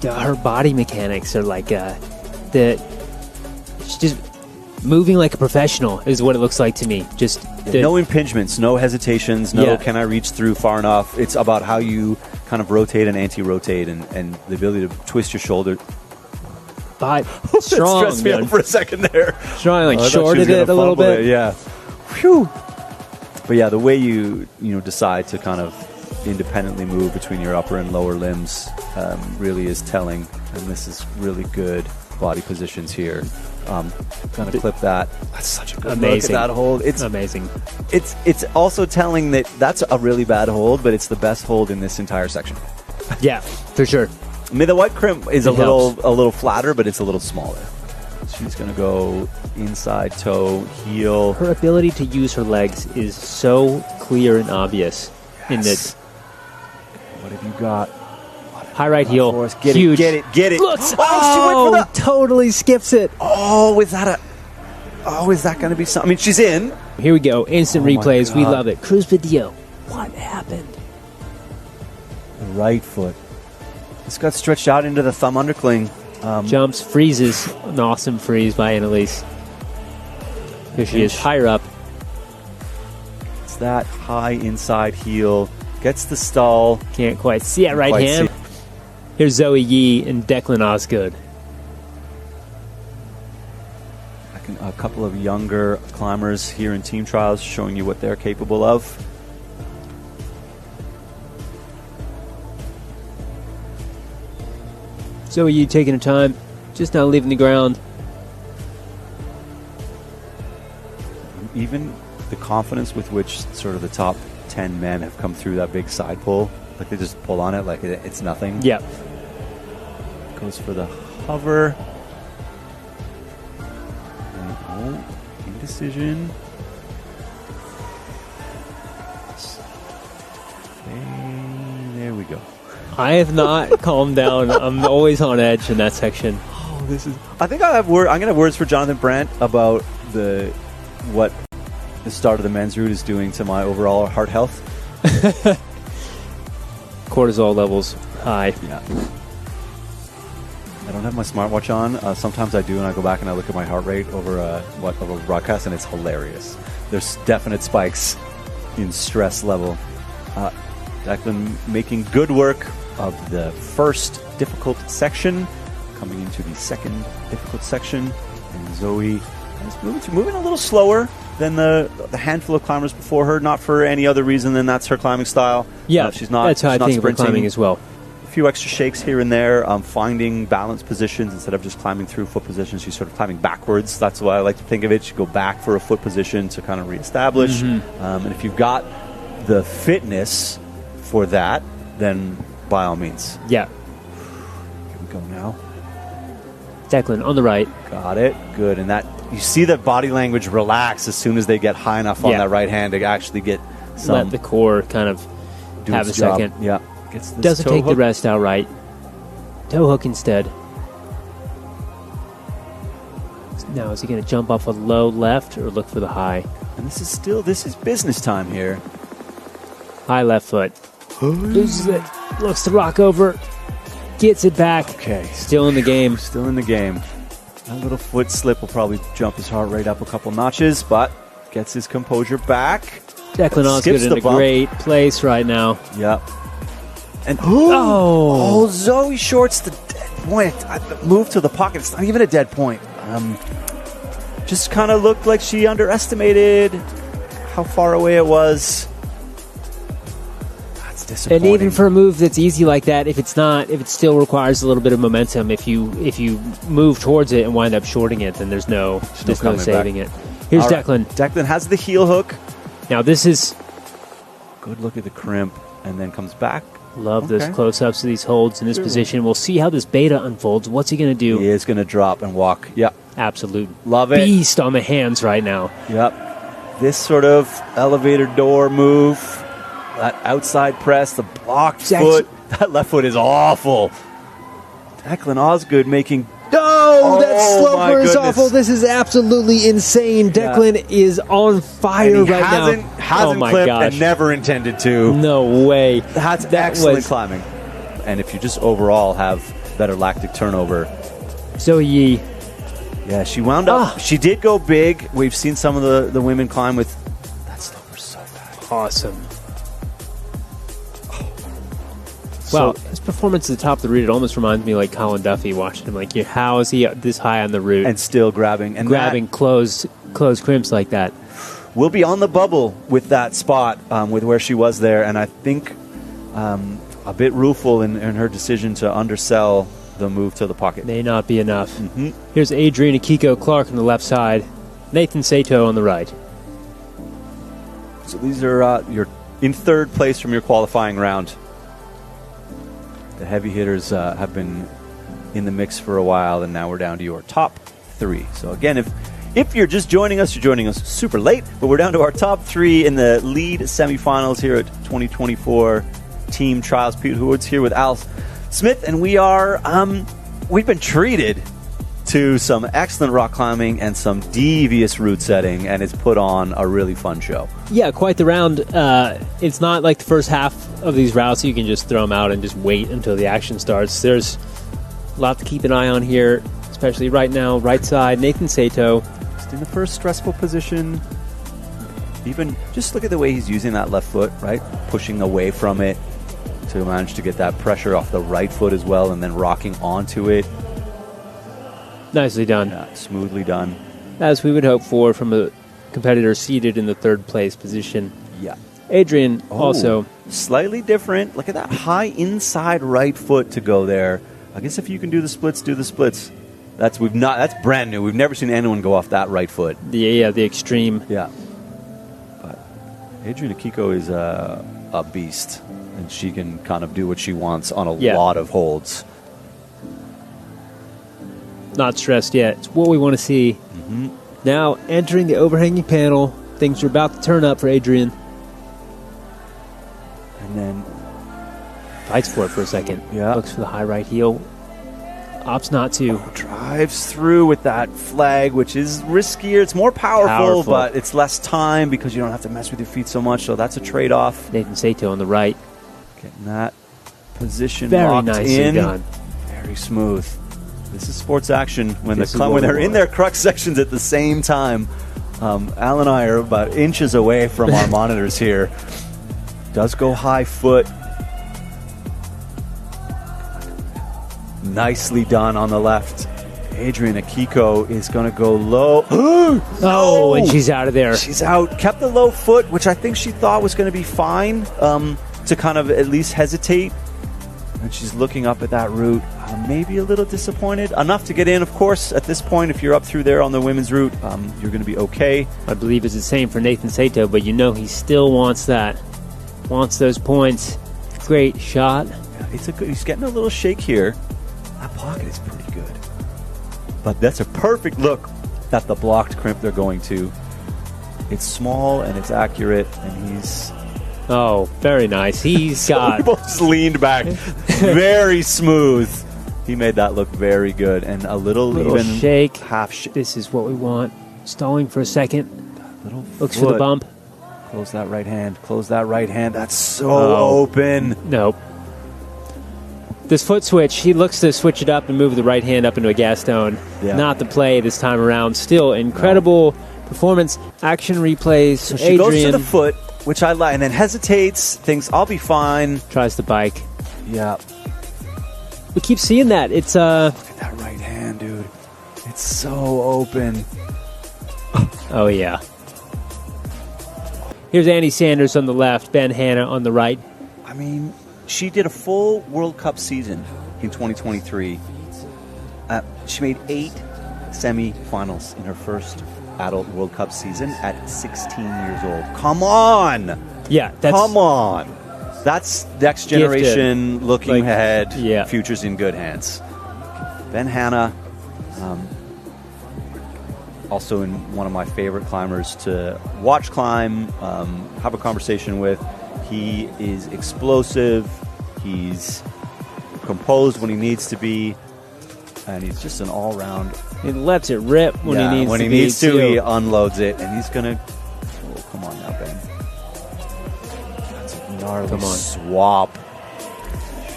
Her body mechanics are like she's just moving like a professional is what it looks like to me. Just no impingements, no hesitations, can I reach through far enough. It's about how you kind of rotate and anti-rotate, and the ability to twist your shoulder. But That strong, stressed me out for a second there. Strong, I thought she was shorted gonna it a little fumble bit. it, yeah. Whew. But yeah, the way you decide to kind of independently move between your upper and lower limbs really is telling, and this is really good body positions here. Gonna clip that. That's such a good look at that hold. It's amazing. It's also telling that that's a really bad hold, but it's the best hold in this entire section. Yeah, for sure. I mean, the white crimp is a little flatter, but it's a little smaller. She's going to go inside toe, heel. Her ability to use her legs is so clear and obvious. Yes. In that. What have you got? High right heel. Get Huge. it, get it. Look, she went for that. Totally skips it. Is that going to be something? I mean, she's in. Here we go. Instant Oh my replays. We God. love it. Cruz video. What happened? The right foot. This got stretched out into the thumb undercling. Jumps, freezes. An awesome freeze by Annalise. Here she is, higher up. It's that high inside heel. Gets the stall. Can't quite see it right Quite hand. see it. Here's Zoe Yee and Declan Osgood. A couple of younger climbers here in team trials showing you what they're capable of. Zoe Yee taking her time, just not leaving the ground. Even the confidence with which sort of the top 10 men have come through that big side pull, like they just pull on it like it's nothing. Yep. Goes for the hover. And, indecision. There we go. I have not calmed down. I'm always on edge in that section. Oh, this is. I think I'm gonna have words for Jonathan Brandt about what the start of the men's route is doing to my overall heart health. Cortisol levels high. Yeah. I don't have my smartwatch on. Sometimes I do, and I go back and I look at my heart rate over a broadcast, and it's hilarious. There's definite spikes in stress level. Declan making good work of the first difficult section, coming into the second difficult section, and Zoe is moving a little slower than the handful of climbers before her, not for any other reason than that's her climbing style. Yeah, she's not. That's how she's I not think of her sprinting climbing as well. A few extra shakes here and there, finding balance positions instead of just climbing through foot positions. She's sort of climbing backwards. That's why I like to think of it. She go back for a foot position to kind of reestablish. And if you've got the fitness for that, then by all means. Yeah. Here we go now. Declan on the right. Got it. Good. And that you see that body language relax as soon as they get high enough on that right hand to actually get some. Let the core kind of have a second. Yeah. Gets this Doesn't toe take hook. the rest out right. Toe hook instead. Now, is he going to jump off a low left or look for the high? And this is business time here. High left foot. Loses it. Looks to rock over. Gets it back. Okay. Still in the game. Still in the game. That little foot slip will probably jump his heart rate up a couple notches, but gets his composure back. Declan Osgood in a great place right now. Yep. And oh, Zoe Short's the dead point. Move to the pocket. It's not even a dead point. Just kind of looked like she underestimated how far away it was. That's disappointing. and even for a move that's easy like that, if it still requires a little bit of momentum, if you move towards it and wind up shorting it, then there's no saving it. Here's All right. Declan. Declan has the heel hook. Now this is Good look at the crimp, and then comes back. love those close-ups of these holds in this position. We'll see how this beta unfolds. What's he going to do? He is going to drop and walk. Yep. Absolute Love it. beast on the hands right now. Yep. This sort of elevator door move, that outside press, the blocked foot. That left foot is awful. Declan Osgood making... No, that Oh, my sloper is goodness. awful. This is absolutely insane. Declan is on fire right now. Hasn't oh my clipped gosh. and never intended to. No way. That's That excellent was- climbing. And if you just overall have better lactic turnover. Zoe Yi. Yeah, she wound up. She did go big. We've seen some of the women climb with that sloper so bad. Awesome. Wow, his performance at the top of the route, it almost reminds me of like Colin Duffy watching him. Like, how is he this high on the route? And still grabbing. And grabbing closed crimps like that. We'll be on the bubble with that spot, with where she was there. And I think a bit rueful in her decision to undersell the move to the pocket. May not be enough. Here's Adrian Akiko Clark on the left side. Nathan Sato on the right. So these are you're in third place from your qualifying round. The heavy hitters have been in the mix for a while, and now we're down to your top three. So again, if you're just joining us, you're joining us super late, but we're down to our top three in the lead semifinals here at 2024 Team Trials. Pete Hood's here with Al Smith, and we are we've been treated to some excellent rock climbing and some devious route setting, and it's put on a really fun show. Yeah, quite the round. It's not like the first half of these routes you can just throw them out and just wait until the action starts. There's a lot to keep an eye on here, especially right now. Right side, Nathan Sato. Just in the first stressful position. Even just look at the way he's using that left foot, right? Pushing away from it to manage to get that pressure off the right foot as well, and then rocking onto it. Nicely done. Yeah, smoothly done. As we would hope for from a competitor seated in the third place position. Yeah. Adrian also. Slightly different. Look at that high inside right foot to go there. I guess if you can do the splits, do the splits. That's brand new. We've never seen anyone go off that right foot. The extreme. Yeah. But Adrian Akiko is a beast, and she can kind of do what she wants on a lot of holds. Not stressed yet. It's what we want to see. Now entering the overhanging panel. Things are about to turn up for Adrian. And then fights for it for a second. Yeah. Looks for the high right heel. Opts not to. Drives through with that flag, which is riskier. It's more powerful, but it's less time because you don't have to mess with your feet so much. So that's a trade-off. Nathan Sato on the right. Getting that position Very locked nicely in. done. Very smooth. This is sports action when This is when what they're we in want. their crux sections at the same time. Al and I are about inches away from our monitors here. Does go high foot. Nicely done on the left. Adrian Akiko is going to go low. Oh, and she's out of there. She's out. Kept the low foot, which I think she thought was going to be fine, to kind of at least hesitate. And she's looking up at that route, maybe a little disappointed. Enough to get in, of course. At this point, if you're up through there on the women's route, you're going to be okay. I believe it's the same for Nathan Sato, but you know he still wants that. Wants those points. Great shot. Yeah, he's getting a little shake here. That pocket is pretty good. But that's a perfect look at the blocked crimp they're going to. It's small and it's accurate, and he's... Oh, very nice. He's so got... almost leaned back. Very smooth. He made that look very good. And a little even shake. Half shake. This is what we want. Stalling for a second. Little Looks for the bump. Close that right hand. Close that right hand. That's so open. Nope. This foot switch, he looks to switch it up and move the right hand up into a Gaston. Yeah. Not the play this time around. Still incredible performance. Action replays. So she goes to the foot, which I like, and then hesitates, thinks, I'll be fine. Tries the bike. Yeah. We keep seeing that. It's Look at that right hand, dude. It's so open. Oh, yeah. Here's Annie Sanders on the left, Ben Hanna on the right. I mean, she did a full World Cup season in 2023. She made 8 semi-finals in her first adult World Cup season at 16 years old. Come on! Yeah, come on! That's next generation, gifted. looking ahead, yeah. Future's in good hands. Ben Hanna, also in one of my favorite climbers to watch climb, have a conversation with. He is explosive, he's composed when he needs to be, and he's just an all-round... He lets it rip when he needs to. When he needs to, he unloads it, and he's going to... Oh, come on now, Ben. That's a gnarly swap.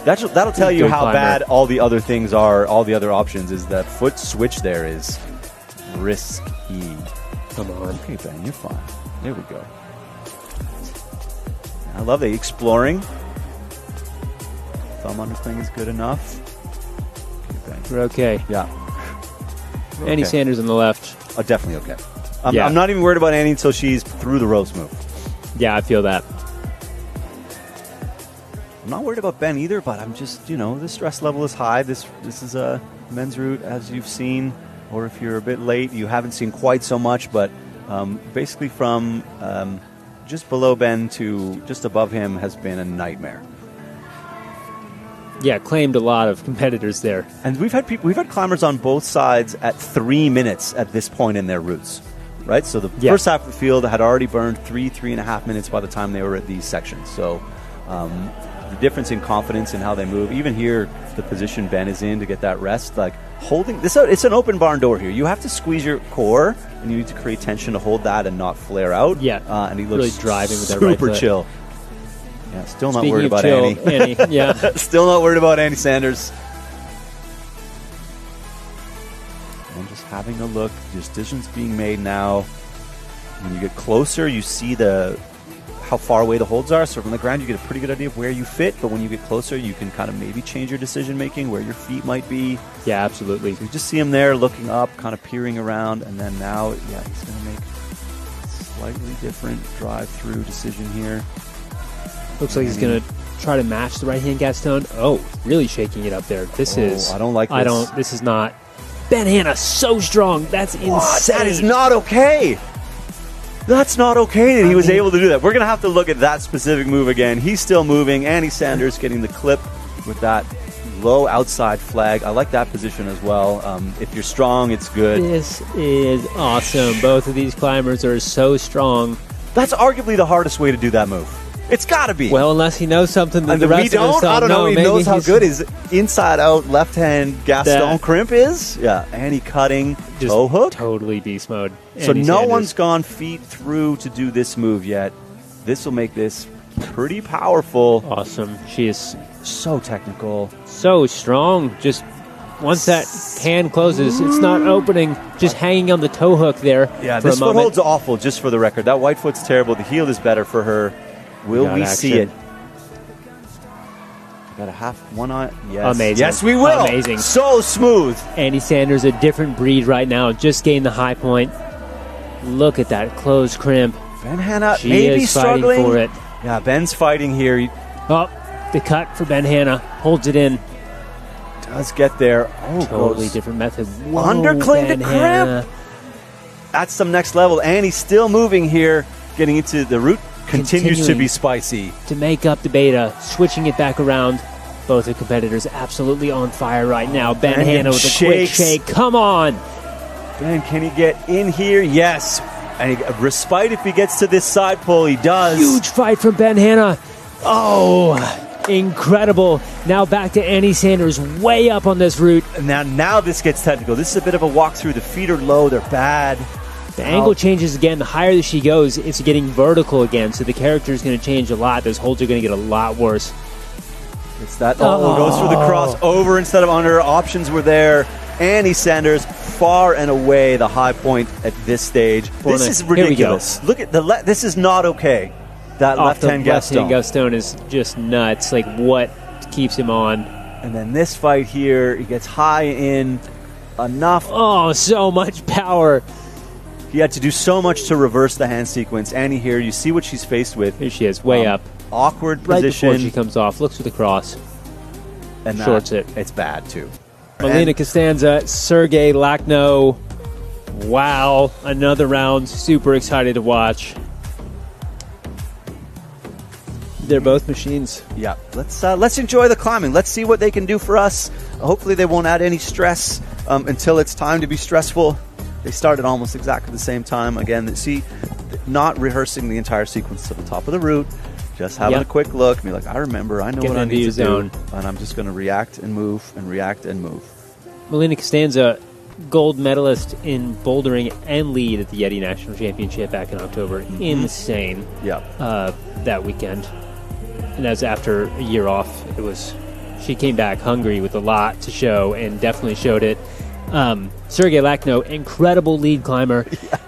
That'll tell you how bad all the other things are, all the other options, is that foot switch there is risky. Come on. Okay, Ben, you're fine. There we go. I love the exploring. Thumb under thing is good enough. Okay, Ben. We're okay. Yeah. Okay. Annie Sanders on the left. Definitely okay. I'm not even worried about Annie until she's through the ropes move. Yeah, I feel that. I'm not worried about Ben either, but I'm just, the stress level is high. This is a men's route, as you've seen, or if you're a bit late, you haven't seen quite so much, but basically from just below Ben to just above him has been a nightmare. Yeah, claimed a lot of competitors there. And we've had climbers on both sides at 3 minutes at this point in their routes, right? So the first half of the field had already burned 3.5 minutes by the time they were at these sections. So the difference in confidence in how they move, even here, the position Ben is in to get that rest, like holding this out, it's an open barn door here. You have to squeeze your core, and you need to create tension to hold that and not flare out. Yeah, and he looks really driving with that right foot. Super chill. Yeah, still not Speaking worried of about chill, Annie. Yeah. Still not worried about Annie Sanders. And just having a look, decisions being made now. When you get closer, you see how far away the holds are. So from the ground, you get a pretty good idea of where you fit. But when you get closer, you can kind of maybe change your decision making, where your feet might be. Yeah, absolutely. So you just see him there looking up, kind of peering around, and then now, he's going to make a slightly different drive-through decision here. Looks like he's going to try to match the right-hand Gaston. Oh, really shaking it up there. I don't like this. This is not... Ben Hanna, so strong. That's insane. That is not okay. That's not okay that he was able to do that. We're going to have to look at that specific move again. He's still moving. Annie Sanders getting the clip with that low outside flag. I like that position as well. If you're strong, it's good. This is awesome. Both of these climbers are so strong. That's arguably the hardest way to do that move. It's got to be. Well, unless he knows something that the rest of us don't. I don't know. He knows how good his inside-out left-hand Gaston crimp is. Yeah, Annie cutting, toe hook. Totally beast mode. So no one's gone feet through to do this move yet. This will make this pretty powerful. Awesome. She is so technical. So strong. Just once that hand closes, it's not opening. Just hanging on the toe hook there. Yeah, this foothold's awful, just for the record. That white foot's terrible. The heel is better for her. Will we see it? Got a half one on. Yes. Amazing. Yes, we will. Amazing. So smooth. Annie Sanders, a different breed right now. Just gained the high point. Look at that closed crimp. Ben Hanna she maybe is struggling fighting for it. Yeah, Ben's fighting here. Oh, The cut for Ben Hanna. Holds it in. Does get there. Oh, Totally goes different method. Whoa, undercling Ben to Hanna. crimp. That's some next level. And he's still moving here. Getting into the route. Continues to Continuing be spicy. To make up the beta. Switching it back around. Both the competitors absolutely on fire right now. Ben Hanna with a quick shake. Come on. Ben, can he get in here? Yes. And respite if he gets to this side pull. He does. Huge fight from Ben Hanna. Oh, incredible. Now back to Annie Sanders, way up on this route. Now this gets technical. This is a bit of a walkthrough. The feet are low. They're bad. The angle changes again. The higher that she goes, it's getting vertical again. So the character is going to change a lot. Those holds are going to get a lot worse. It's that. Goes for the crossover instead of under. Options were there. Annie Sanders, far and away the high point at this stage. This is ridiculous. Look at this is not okay. That left-hand Gaston is just nuts. Like, what keeps him on? And then this fight here, he gets high in enough. Oh, so much power. He had to do so much to reverse the hand sequence. Annie here, you see what she's faced with. Here she is, way up. Awkward right position. Right before she comes off, looks for the cross. And shorts it. It's bad, too. Melina Costanza, Sergey Lakhno. Wow, another round. Super excited to watch. They're both machines. Yeah, let's enjoy the climbing. Let's see what they can do for us. Hopefully they won't add any stress until it's time to be stressful. They started almost exactly the same time. Again, see, not rehearsing the entire sequence to the top of the route. Just having a quick look and be like, I remember, I know what I need to do. And I'm just going to react and move and react and move. Melina Costanza, gold medalist in bouldering and lead at the Yeti National Championship back in October. Mm-hmm. Insane. Yeah. That weekend. And that's after a year off. She came back hungry with a lot to show and definitely showed it. Sergey Lakhno, incredible lead climber. Yeah.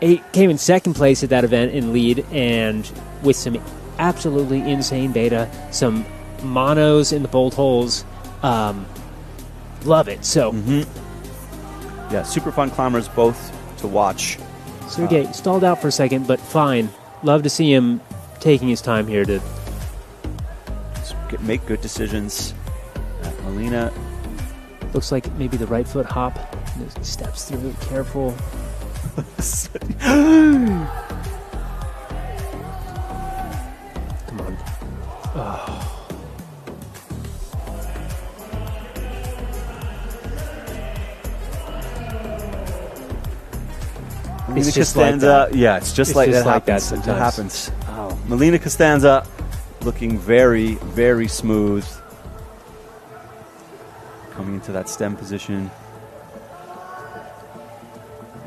He came in second place at that event in lead and with some absolutely insane beta, some monos in the bolt holes. Love it. So, yeah, super fun climbers both to watch. Sergey stalled out for a second, but fine. Love to see him taking his time here to make good decisions. Melina looks like maybe the right foot hop. Steps through it, careful. Come on. Oh. Melina Costanza, yeah, it's just like that happens. It happens. Oh. Melina Costanza looking very, very smooth. Coming into that stem position.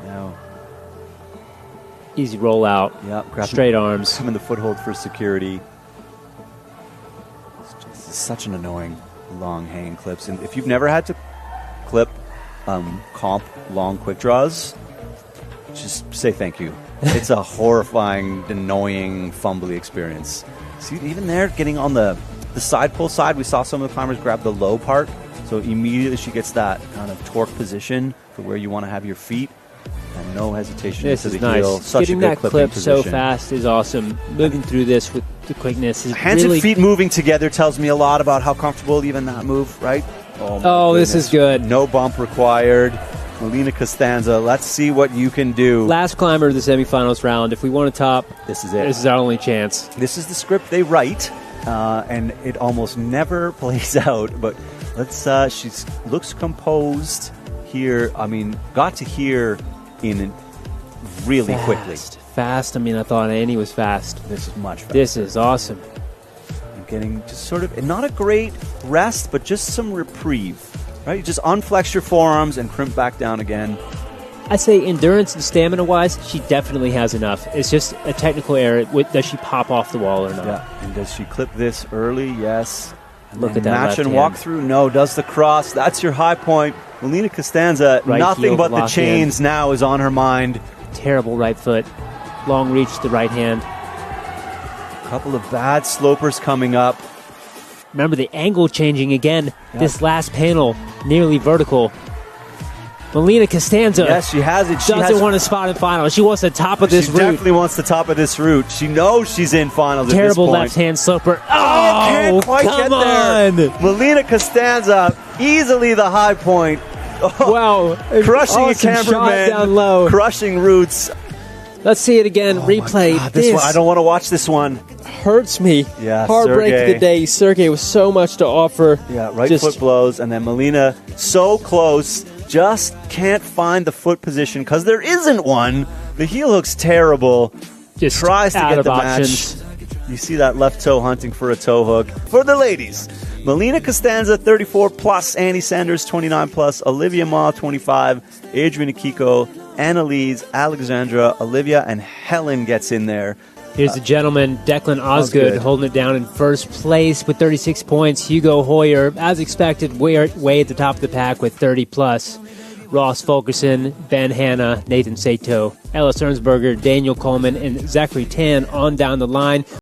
Now. Easy rollout. Yep. Straight arms. Come in the foothold for security. It's such an annoying long hanging clips. And if you've never had to clip comp long quick draws, just say thank you. It's a horrifying, annoying, fumbly experience. See, even there, getting on the side pull side, we saw some of the climbers grab the low part. So immediately she gets that kind of torque position for where you want to have your feet. And no hesitation this to the is nice. heel. Such Getting a good that clipping clip position. so fast is awesome. Moving through this with the quickness is hands really... and feet moving together tells me a lot about how comfortable even that move, right? Oh, this is good. No bump required. Melina Costanza, let's see what you can do. Last climber of the semifinals round. If we want to top, this is it. This is our only chance. This is the script they write, and it almost never plays out. But she looks composed here. I mean, got to here in really quickly. Fast. I mean, I thought Annie was fast. This is much faster. This is awesome. And getting just sort of, not a great rest, but just some reprieve. Right, you just unflex your forearms and crimp back down again. I say endurance and stamina-wise, she definitely has enough. It's just a technical error. Does she pop off the wall or not? Yeah, and does she clip this early? Yes. Look at that match and walk through? No. Does the cross? That's your high point. Melina Costanza, right nothing but the chains now is on her mind. Terrible right foot. Long reach to the right hand. A couple of bad slopers coming up. Remember the angle changing again. Yep. This last panel, nearly vertical. Melina Costanza. Yes, she has it. She doesn't want a spot in finals. She wants the top of this She route. definitely wants the top of this route. She knows she's in finals Terrible at this point. left-hand sloper. Can't quite come get there. on. Melina Costanza, easily the high point. Wow. Crushing Awesome a shot cameraman. down low. Crushing roots. Let's see it again. Replay. God, this one, I don't want to watch this one. Hurts me. Yeah, Heartbreak Sergey. of the day. Sergey with so much to offer. Yeah, right Just- foot blows, and then Melina so close, just can't find the foot position because there isn't one. The heel hook's terrible. Just Tries to out get of the options. match. You see that left toe hunting for a toe hook. For the ladies, Melina Costanza, 34 plus, Annie Sanders, 29 plus, Olivia Ma, 25, Adrian Akiko, Annalise, Alexandra, Olivia, and Helen gets in there. Here's the gentleman, Declan Osgood, Osgood. holding it down in first place with 36 points. Hugo Hoyer, as expected, way at the top of the pack with 30 plus. Ross Fulkerson, Ben Hanna, Nathan Sato, Ellis Ernsberger, Daniel Coleman, and Zachary Tan on down the line.